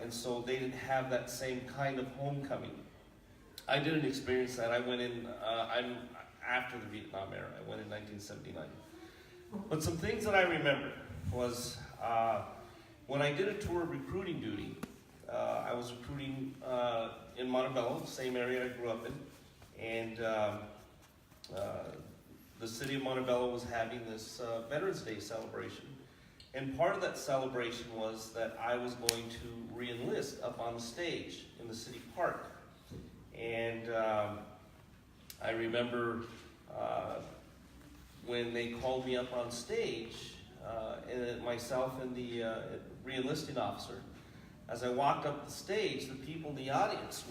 and so they didn't have that same kind of homecoming. I didn't experience that. I went in. I'm after the Vietnam era. I went in 1979. But some things that I remember was when I did a tour of recruiting duty. I was recruiting in Montebello, same area I grew up in. And the city of Montebello was having this Veterans Day celebration. And part of that celebration was that I was going to re-enlist up on the stage in the city park. And I remember when they called me up on stage, and myself and the re-enlisting officer, as I walked up the stage, the people in the audience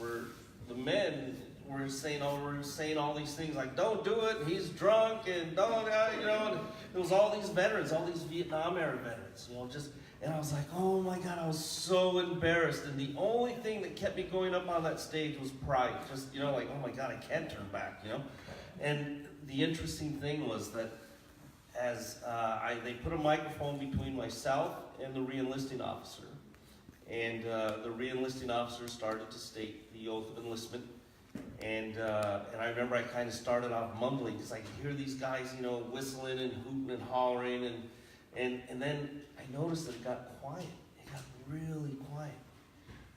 the men were saying all these things like, don't do it, he's drunk, and don't, you know, and it was all these veterans, all these Vietnam era veterans, you know, and I was like, oh my God, I was so embarrassed, and the only thing that kept me going up on that stage was pride, just, you know, like, oh my God, I can't turn back, you know, and the interesting thing was that as they put a microphone between myself and the re-enlisting officer, and the re-enlisting officer started to state the oath of enlistment. And I remember I kind of started off mumbling because I could hear these guys, you know, whistling and hooting and hollering, and then I noticed that it got quiet. It got really quiet.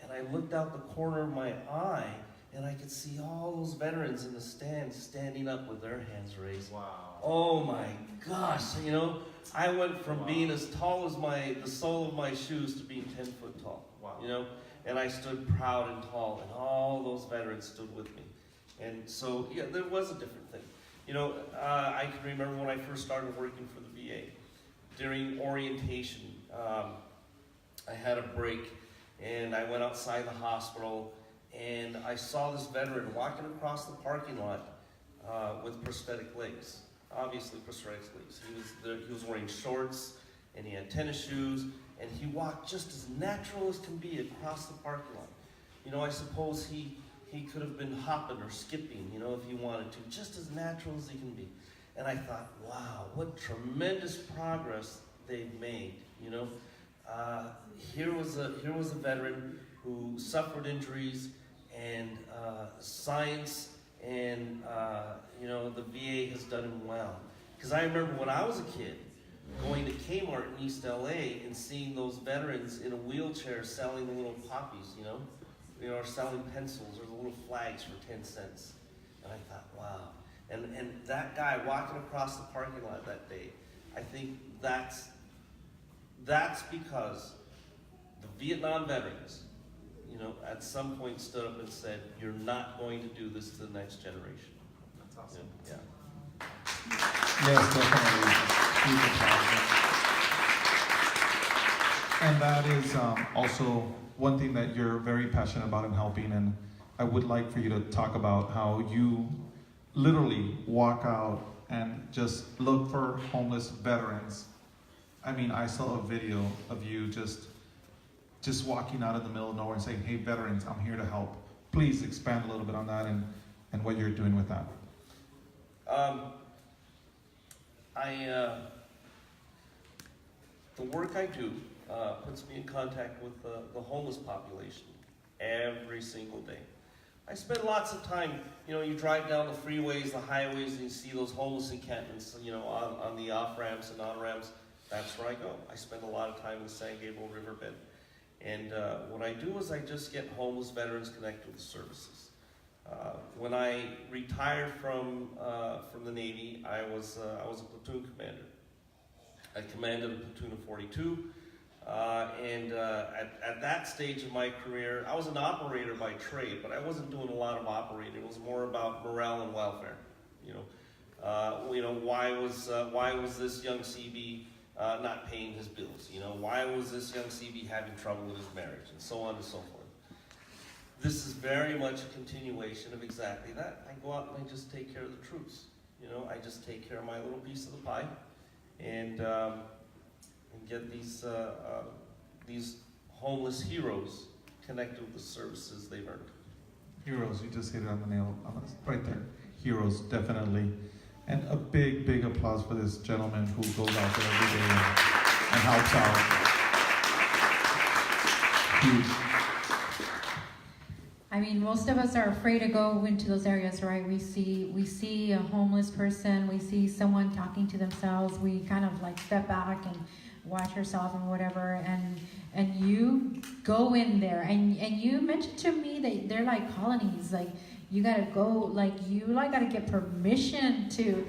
And I looked out the corner of my eye, and I could see all those veterans in the stands standing up with their hands raised. Wow. Oh my gosh, you know, I went from being as tall as the sole of my shoes to being 10 foot tall. Wow. You know, and I stood proud and tall, and all those veterans stood with me. And so, yeah, there was a different thing. You know, I can remember when I first started working for the VA. During orientation, I had a break, and I went outside the hospital, and I saw this veteran walking across the parking lot with prosthetic legs. Obviously prosthetic legs. He was wearing shorts, and he had tennis shoes, and he walked just as natural as can be across the parking lot. You know, I suppose he could have been hopping or skipping, you know, if he wanted to, just as natural as he can be. And I thought, wow, what tremendous progress they've made, you know. Here was a veteran who suffered injuries, and science and, you know, the VA has done him well. Because I remember when I was a kid, going to Kmart in East LA and seeing those veterans in a wheelchair selling the little poppies, you know, or selling pencils or the little flags for 10 cents. And I thought, wow. And that guy walking across the parking lot that day, I think that's because the Vietnam veterans, you know, at some point stood up and said, you're not going to do this to the next generation. That's awesome. Yeah. Yes, definitely. Huge applause. And that is also one thing that you're very passionate about in helping, and I would like for you to talk about how you literally walk out and just look for homeless veterans. I mean, I saw a video of you just walking out in the middle of nowhere and saying, hey veterans, I'm here to help. Please expand a little bit on that and what you're doing with that. The work I do puts me in contact with the homeless population every single day. I spend lots of time, you drive down the freeways, the highways, and you see those homeless encampments, on the off-ramps and on-ramps. That's where I go. I spend a lot of time in the San Gabriel riverbed. And what I do is I just get homeless veterans connected with the services. When I retired from the Navy, I was a platoon commander. I commanded a platoon of 42. At that stage of my career, I was an operator by trade, but I wasn't doing a lot of operating. It was more about morale and welfare. Why was this young CB not paying his bills? Why was this young CB having trouble with his marriage, and so on and so forth. This is very much a continuation of exactly that. I go out and I just take care of the troops. I just take care of my little piece of the pie, and get these homeless heroes connected with the services they've earned. Heroes, you just hit it on the nail, right there. Heroes, definitely. And a big, big applause for this gentleman who goes out there every day and helps out. Huge. I mean, most of us are afraid to go into those areas, right? We see a homeless person, we see someone talking to themselves, we kind of like step back and watch ourselves and whatever, and you go in there, and you mentioned to me that they're like colonies, like you gotta go, like you gotta get permission to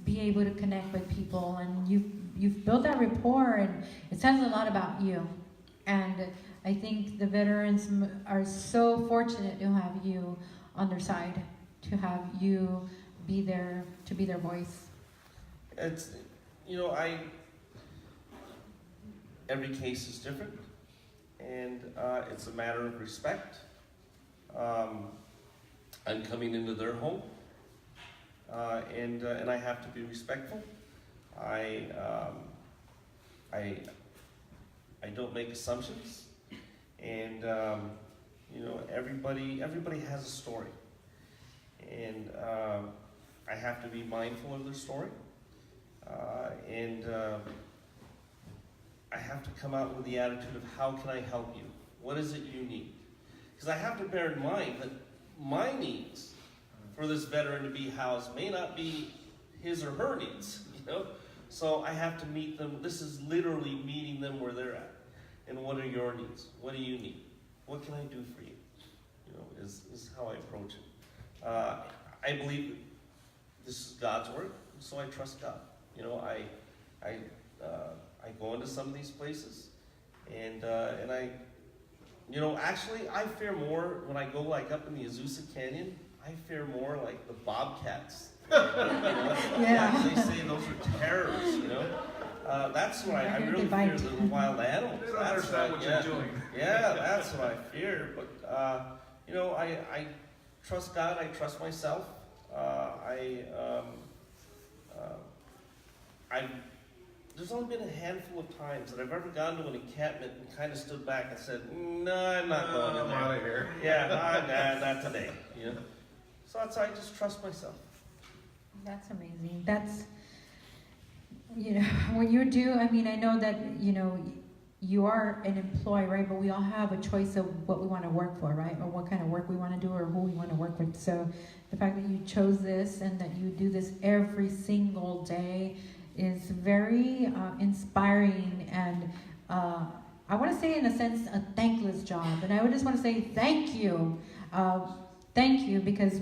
be able to connect with people, and you've built that rapport, and it says a lot about you. And I think the veterans are so fortunate to have you on their side, to have you be there, to be their voice. It's, every case is different, and it's a matter of respect. I'm coming into their home, and I have to be respectful. I don't make assumptions, and everybody has a story, and I have to be mindful of their story, and I have to come out with the attitude of how can I help you? What is it you need? Because I have to bear in mind that my needs for this veteran to be housed may not be his or her needs, So I have to meet them. This is literally meeting them where they're at. And what are your needs? What do you need? What can I do for you? Is how I approach it. I believe this is God's work, so I trust God. I go into some of these places, and I, actually I fear more when I go like up in the Azusa Canyon. I fear more like the bobcats. Yeah. They say those are terrors. That's what I really fear, the wild animals. They don't understand what you're doing. Yeah, that's what I fear. But I trust God. I trust myself. There's only been a handful of times that I've ever gone to an encampment and kind of stood back and said, "No, I'm not going in there. I'm out of here." Yeah, not today. So that's I just trust myself. That's amazing. That's, what you do, I mean, I know that, you are an employee, right? But we all have a choice of what we want to work for, right? Or what kind of work we want to do or who we want to work with. So the fact that you chose this and that you do this every single day is very inspiring, and I want to say in a sense a thankless job, and I would just want to say thank you, because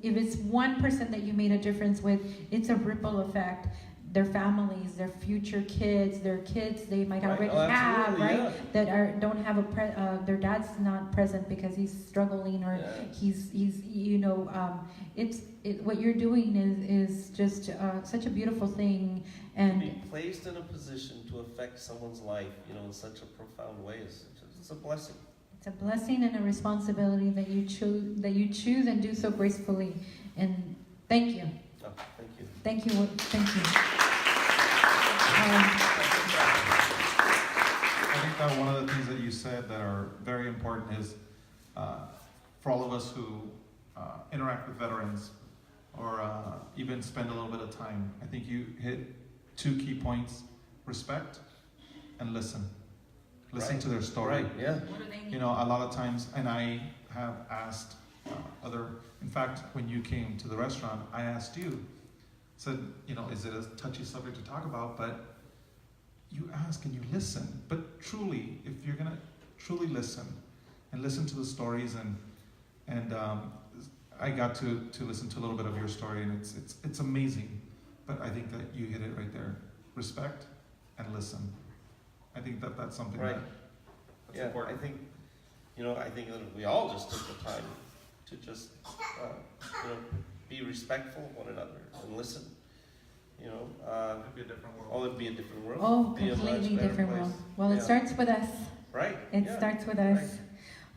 if it's one person that you made a difference with, it's a ripple effect. Their families, their future kids, their kids they might already have, right? Yeah. That don't have their dad's not present because he's struggling, or he's what you're doing is just such a beautiful thing, and to be placed in a position to affect someone's life, in such a profound way it's a blessing. it's a blessing and a responsibility that you choose and do so gracefully. And Thank you. Oh, thank you. Thank you. Thank you. I think that one of the things that you said that are very important is for all of us who interact with veterans or even spend a little bit of time, I think you hit 2 key points: respect and listen. Listen Right. to their story. Right, yeah. What do they need? You know, a lot of times, and I have asked in fact, when you came to the restaurant, I asked you, said, you know, is it a touchy subject to talk about? But you ask and you listen. But truly, if you're gonna truly listen and listen to the stories, and I got to listen to a little bit of your story, and it's amazing. But I think that you hit it right there: respect and listen. I think that that's something Right. that's Yeah, important. I think, I think that we all just took the time to just, be respectful of one another and listen. It'd be a different world. Oh, it'd be a different world. Oh, Be a much completely better different place. world. Well, it Yeah. starts with us. Right. It yeah. starts with us. Right.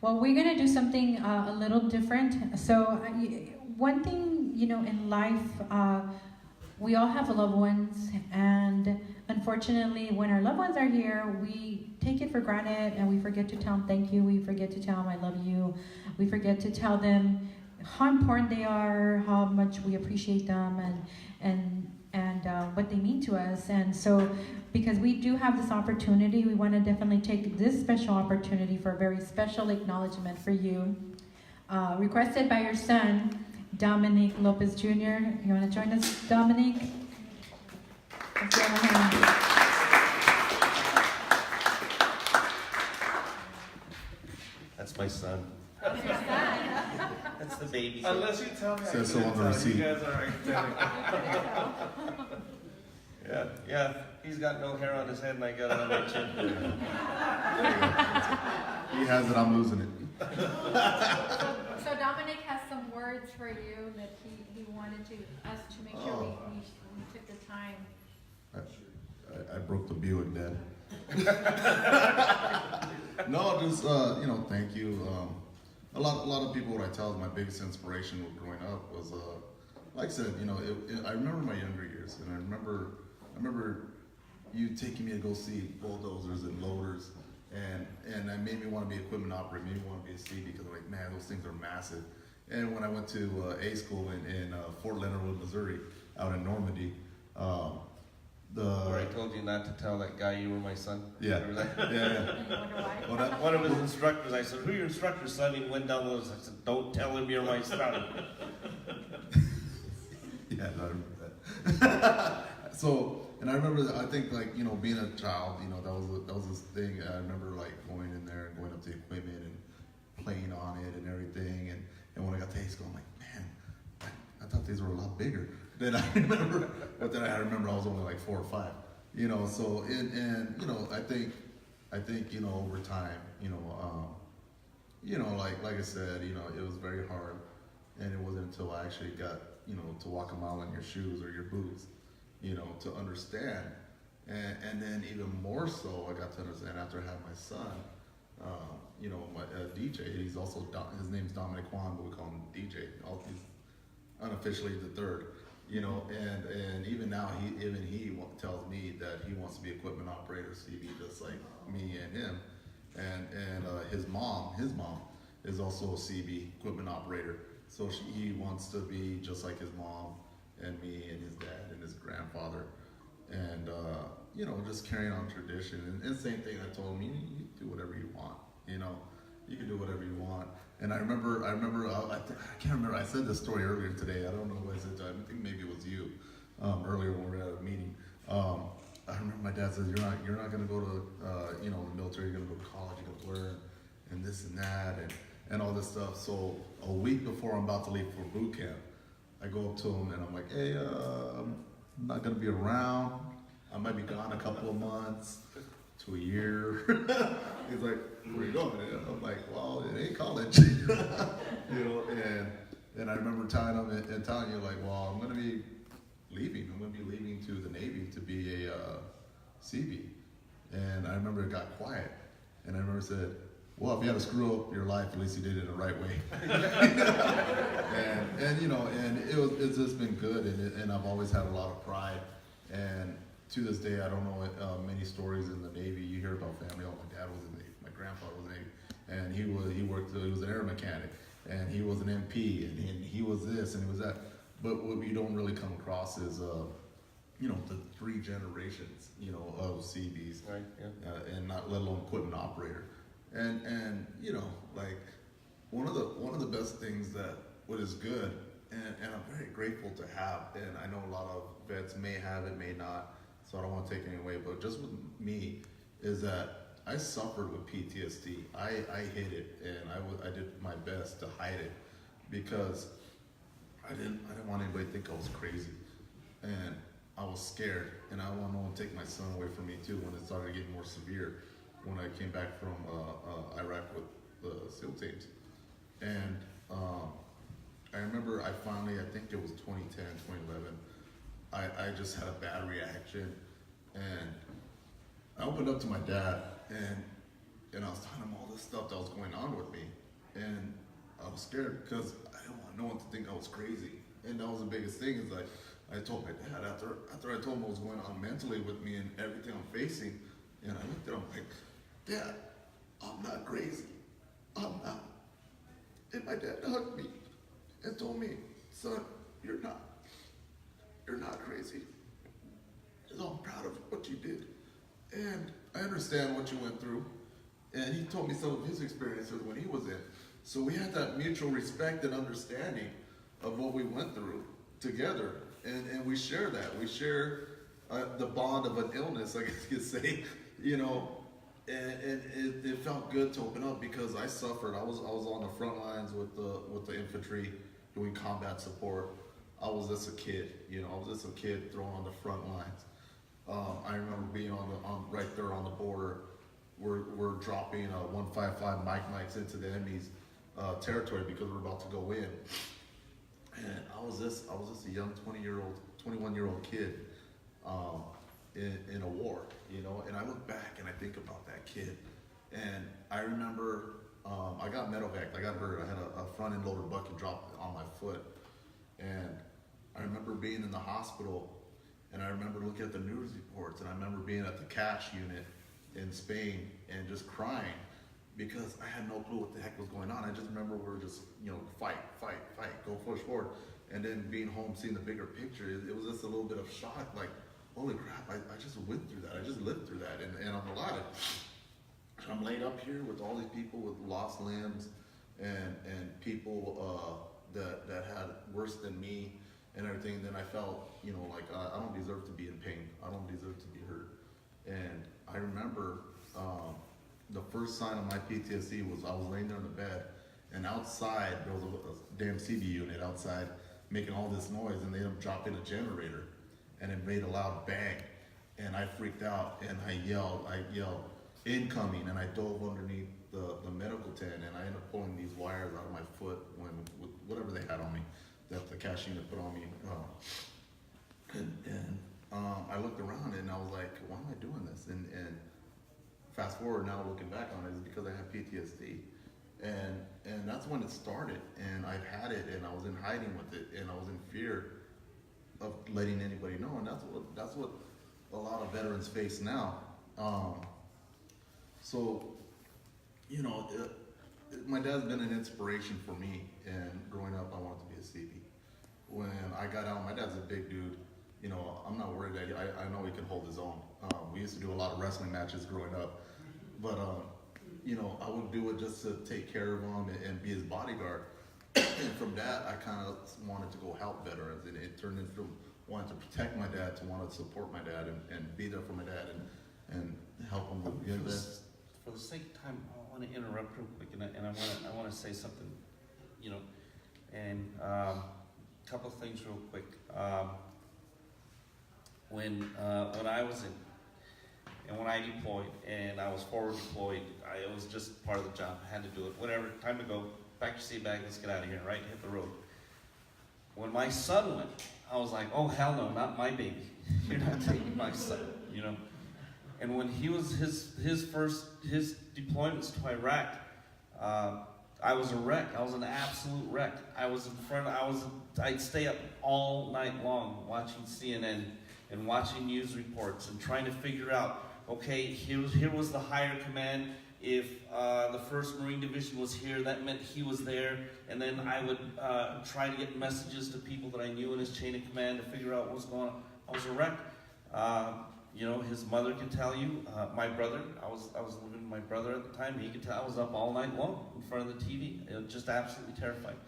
Well, we're gonna do something a little different. So, one thing, in life, we all have loved ones, and unfortunately, when our loved ones are here, we take it for granted, and we forget to tell them thank you. We forget to tell them I love you. We forget to tell them how important they are, how much we appreciate them, and what they mean to us. And so, because we do have this opportunity, we want to definitely take this special opportunity for a very special acknowledgement for you, requested by your son, Dominic Lopez Jr. You want to join us, Dominic? Let's give him a hand. That's my son. That's the baby. Unless you tell me I Says so couldn't on the tell, receipt. you guys are identical. Yeah. He's got no hair on his head, and I got it on my chin. He has it, I'm losing it. So Dominic has some words for you that he wanted us to make sure we took the time. I broke the Buick, Dad. No, just thank you. A lot of people, what I tell is my biggest inspiration growing up was, like I said, I remember my younger years, and I remember you taking me to go see bulldozers and loaders, and that made me want to be equipment operator, made me want to be a C because I'm like, man, those things are massive. And when I went to A school in Fort Leonard Wood, Missouri, out in Normandy, Where I told you not to tell that guy you were my son. Yeah. Remember that? yeah. You wonder why? Well, that, One of his instructors, I said, "Who are your instructors, son?" He went down the list. I said, "Don't tell him you're my son." Yeah, I remember that. So, and I remember that, I think being a child, that was this thing. I remember going in there and going up to the equipment and playing on it and everything. And when I got to high school, I'm like, man, I thought these were a lot bigger than I remember. But then I remember I was only like 4 or 5. So I think over time, like I said, it was very hard, and it wasn't until I actually got to walk a mile in your shoes or your boots, to understand, and then even more so, I got to understand after I had my son, my DJ. He's also his name's Dominic Juan, but we call him DJ. He's unofficially the third. And even now, he tells me that he wants to be equipment operator, CB, just like me and him. And his mom is also a CB equipment operator. So he wants to be just like his mom and me and his dad and his grandfather. And just carrying on tradition. And same thing, I told him, you do whatever you want. You can do whatever you want. And I remember, I can't remember, I said this story earlier today. I don't know who I said to. I think maybe it was you, earlier when we were at a meeting. I remember my dad said, you're not gonna go to, the military, you're gonna go to college, you're gonna learn, and this and that, and all this stuff. So a week before I'm about to leave for boot camp, I go up to him and I'm like, hey, I'm not gonna be around. I might be gone a couple of months to a year. He's like, where you going? And I'm like, well, it ain't college. And I remember telling him and telling you like, well, I'm gonna be leaving. I'm gonna be leaving to the Navy to be a CB. And I remember it got quiet. And I remember said, well, if you had to screw up your life, at least you did it the right way. And you know, and it's just been good, and I've always had a lot of pride. And to this day, I don't know many stories in the Navy. You hear about family. Oh, my dad was in the Navy, my grandfather was in the Navy, and he was an air mechanic, and he was an MP, and he was this and he was that. But what you don't really come across is you know, the 3 generations, you know, of Seabees, Right, yeah. and not let alone equipment operator, and you know, like one of the best things that what is good, and I'm very grateful to have, and I know a lot of vets may have it, may not, so I don't want to take it away, but just with me is that I suffered with PTSD. I hid it, and I did my best to hide it because I didn't want anybody to think I was crazy, and I was scared, and I want no one to take my son away from me too when it started getting more severe when I came back from Iraq with the SEAL teams. And I remember I think it was 2010, 2011, I just had a bad reaction, and I opened up to my dad, and I was telling him all this stuff that was going on with me, and I was scared because I didn't want no one to think I was crazy. And that was the biggest thing, is like, I told my dad after I told him what was going on mentally with me and everything I'm facing, and I looked at him like, Dad, I'm not crazy. I'm not. And my dad hugged me and told me, son, you're not crazy. So I'm proud of what you did. And I understand what you went through. And he told me some of his experiences when he was in. So we had that mutual respect and understanding of what we went through together. And we share that. We share the bond of an illness, I guess you could say, you know. And it felt good to open up because I suffered. I was on the front lines with the infantry doing combat support. I was just a kid, you know. I was just a kid thrown on the front lines. I remember being on right there on the border. We're dropping 155 mics into the enemy's territory because we're about to go in. And I was just a young 21-year-old kid in a war, you know. And I look back and I think about that kid, and I remember I got medevaced. I got hurt. I had a front end loader bucket drop on my foot, and I remember being in the hospital, and I remember looking at the news reports, and I remember being at the cash unit in Spain and just crying because I had no clue what the heck was going on. I just remember we were just, you know, fight, go push forward. And then being home, seeing the bigger picture, it was just a little bit of shock, like, holy crap, I just went through that. I just lived through that, and I'm alive. And I'm laid up here with all these people with lost limbs and people that had worse than me and everything. And then I felt, you know, like I don't deserve to be in pain. I don't deserve to be hurt. And I remember the first sign of my PTSD was I was laying there in the bed, and outside there was a damn CB unit outside making all this noise, and they ended up dropping a generator, and it made a loud bang, and I freaked out, and I yelled incoming, and I dove underneath the medical tent, and I ended up pulling these wires out of my foot with whatever they had on me that the cash unit put on me, and I looked around and I was like, why am I doing this? And fast forward now, looking back on it, is because I have PTSD, and that's when it started. And I've had it, and I was in hiding with it, and I was in fear of letting anybody know. And that's what a lot of veterans face now. So, you know, my dad's been an inspiration for me. And growing up, I wanted to be a CB. When I got out, my dad's a big dude. You know, I'm not worried that I know he can hold his own. We used to do a lot of wrestling matches growing up, but you know, I would do it just to take care of him and be his bodyguard. And from that, I kind of wanted to go help veterans, and it turned into wanting to protect my dad, to want to support my dad and be there for my dad and help him with this. For the sake of time, I want to interrupt real quick, and I want to say something, you know, and a couple of things real quick. When I was in, and when I deployed, and I was forward deployed, it was just part of the job. I had to do it. Whatever, time to go. Pack your seat bag. Let's get out of here. Right, hit the road. When my son went, I was like, oh hell no, not my baby. You're not taking my son. You know. And when he was his deployments to Iraq, I was a wreck. I was an absolute wreck. I was in front. I'd stay up all night long watching CNN and watching news reports and trying to figure out, okay, here was the higher command. If the 1st Marine Division was here, that meant he was there. And then I would try to get messages to people that I knew in his chain of command to figure out what was going on. I was a wreck. You know, his mother could tell you, my brother, I was living with my brother at the time, he could tell I was up all night long in front of the TV. It was just absolutely terrifying.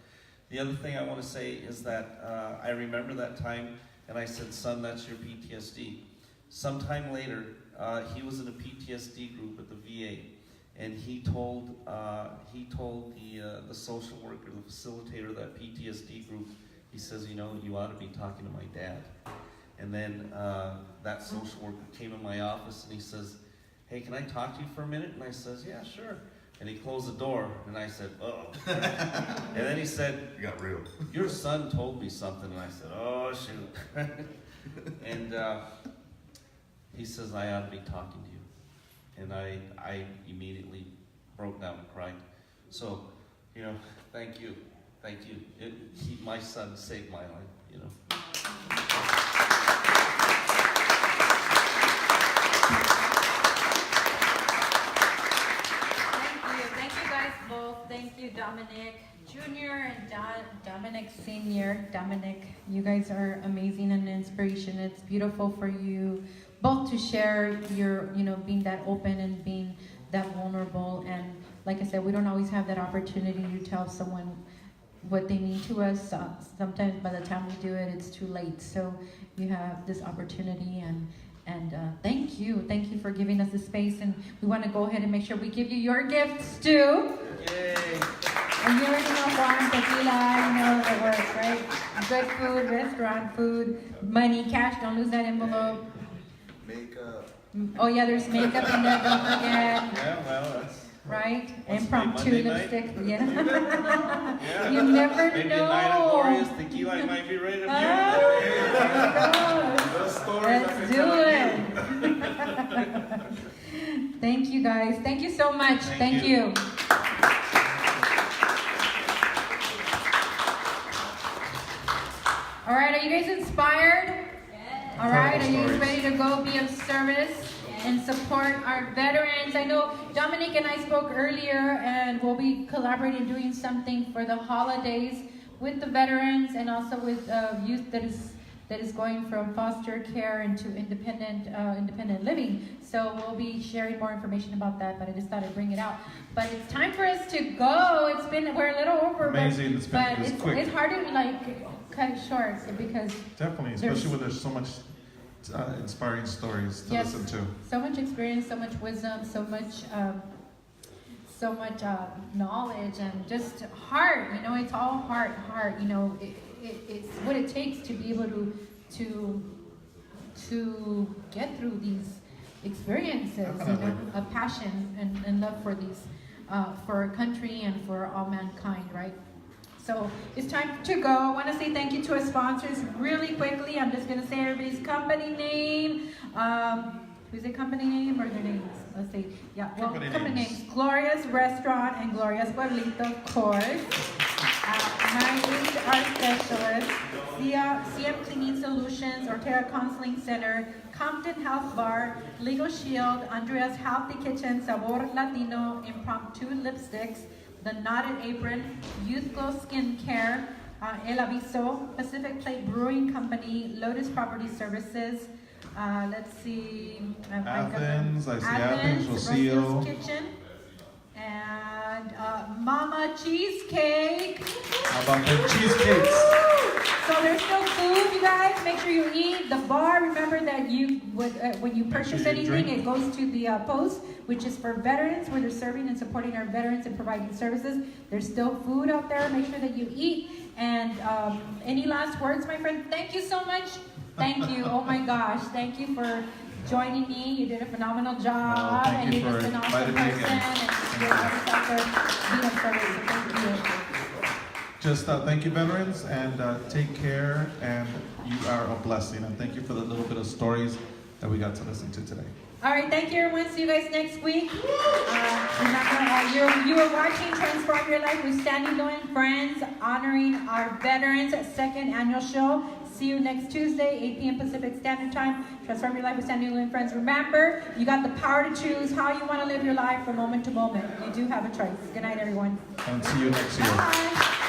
The other thing I want to say is that I remember that time, and I said, son, that's your PTSD. Sometime later, he was in a PTSD group at the VA, and he told the social worker, the facilitator of that PTSD group, he says, you know, you ought to be talking to my dad. And then that social worker came in my office and he says, hey, can I talk to you for a minute? And I says, yeah, sure. And he closed the door and I said, uh-oh. And then he said, You got real. your son told me something. And I said, oh, shoot. And he says, I ought to be talking to you. And I immediately broke down and cried. So, you know, thank you. Thank you. My son saved my life, you know. Thank you guys both. Thank you, Dominic Jr. and Dominic Sr. Dominic, you guys are amazing and an inspiration. It's beautiful for you both to share your, you know, being that open and being that vulnerable. And like I said, we don't always have that opportunity to tell someone what they mean to us. Sometimes by the time we do it, it's too late. So you have this opportunity, and thank you for giving us the space. And we want to go ahead and make sure we give you your gifts too. Yay! And you already know Juan, tequila, you know the works, right? Good food, restaurant food, money, cash. Don't lose that envelope. Makeup. Oh yeah, there's makeup in there. Don't forget. Yeah, well, that's... Right? What's Impromptu today, Monday lipstick. night? Yeah. Yeah. You never Maybe know. a night of glorious tequila might be ready to Let's do it. Thank you guys. Thank you so much. Thank you. All right, are you guys inspired? Yes. All right, are you ready to go be of service and support our veterans? I know Dominic and I spoke earlier, and we'll be collaborating, doing something for the holidays with the veterans and also with youth that is going from foster care into independent living. So we'll be sharing more information about that, but I just thought I'd bring it out. But it's time for us to go. We're a little over. Amazing. But It's quick. it's hard to like cut it short because Definitely, especially when there's so much inspiring stories to yes, listen to. so much experience, so much wisdom, so much knowledge, and just heart. You know, it's all heart. You know, it's what it takes to be able to get through these experiences. You know, a passion and love for these, for our country and for all mankind, right? So it's time to go. I want to say thank you to our sponsors really quickly. I'm just going to say everybody's company name. Who's the company name or their names? Let's see. Yeah, well, company names. Gloria's Restaurant and Gloria's Pueblito, of course. My HR Specialist, CM Cleaning Solutions, Ortega Counseling Center, Compton Health Bar, Legal Shield, Andrea's Healthy Kitchen, Sabor Latino, Impromptu Lipsticks, The Knotted Apron, Youth Glow Skincare, El Aviso, Pacific Plate Brewing Company, Lotus Property Services, let's see. Athens, I see Athens, Rocio. Kitchen, and Mama Cheesecake. How about the cheesecakes? So there's still food, you guys. Make sure you eat. The bar, remember that you would when you purchase sure you anything, drink. it goes to the post, which is for veterans, where they're serving and supporting our veterans and providing services. There's still food out there. Make sure that you eat. And any last words, my friend? Thank you so much. Thank you. Oh my gosh. Thank you for joining me. You did a phenomenal job. Thank and you you're for just an awesome inviting me person. again. And you're always out there being of service. So thank you. Just thank you, veterans, and take care, and you are a blessing. And thank you for the little bit of stories that we got to listen to today. All right, thank you everyone. See you guys next week. You are watching Transform Your Life with Sandylu and Friends, honoring our veterans, second annual show. See you next Tuesday, 8 p.m. Pacific Standard Time. Transform Your Life with Sandylu and Friends. Remember, you got the power to choose how you want to live your life from moment to moment. You do have a choice. Good night, everyone. And see you next year. Bye.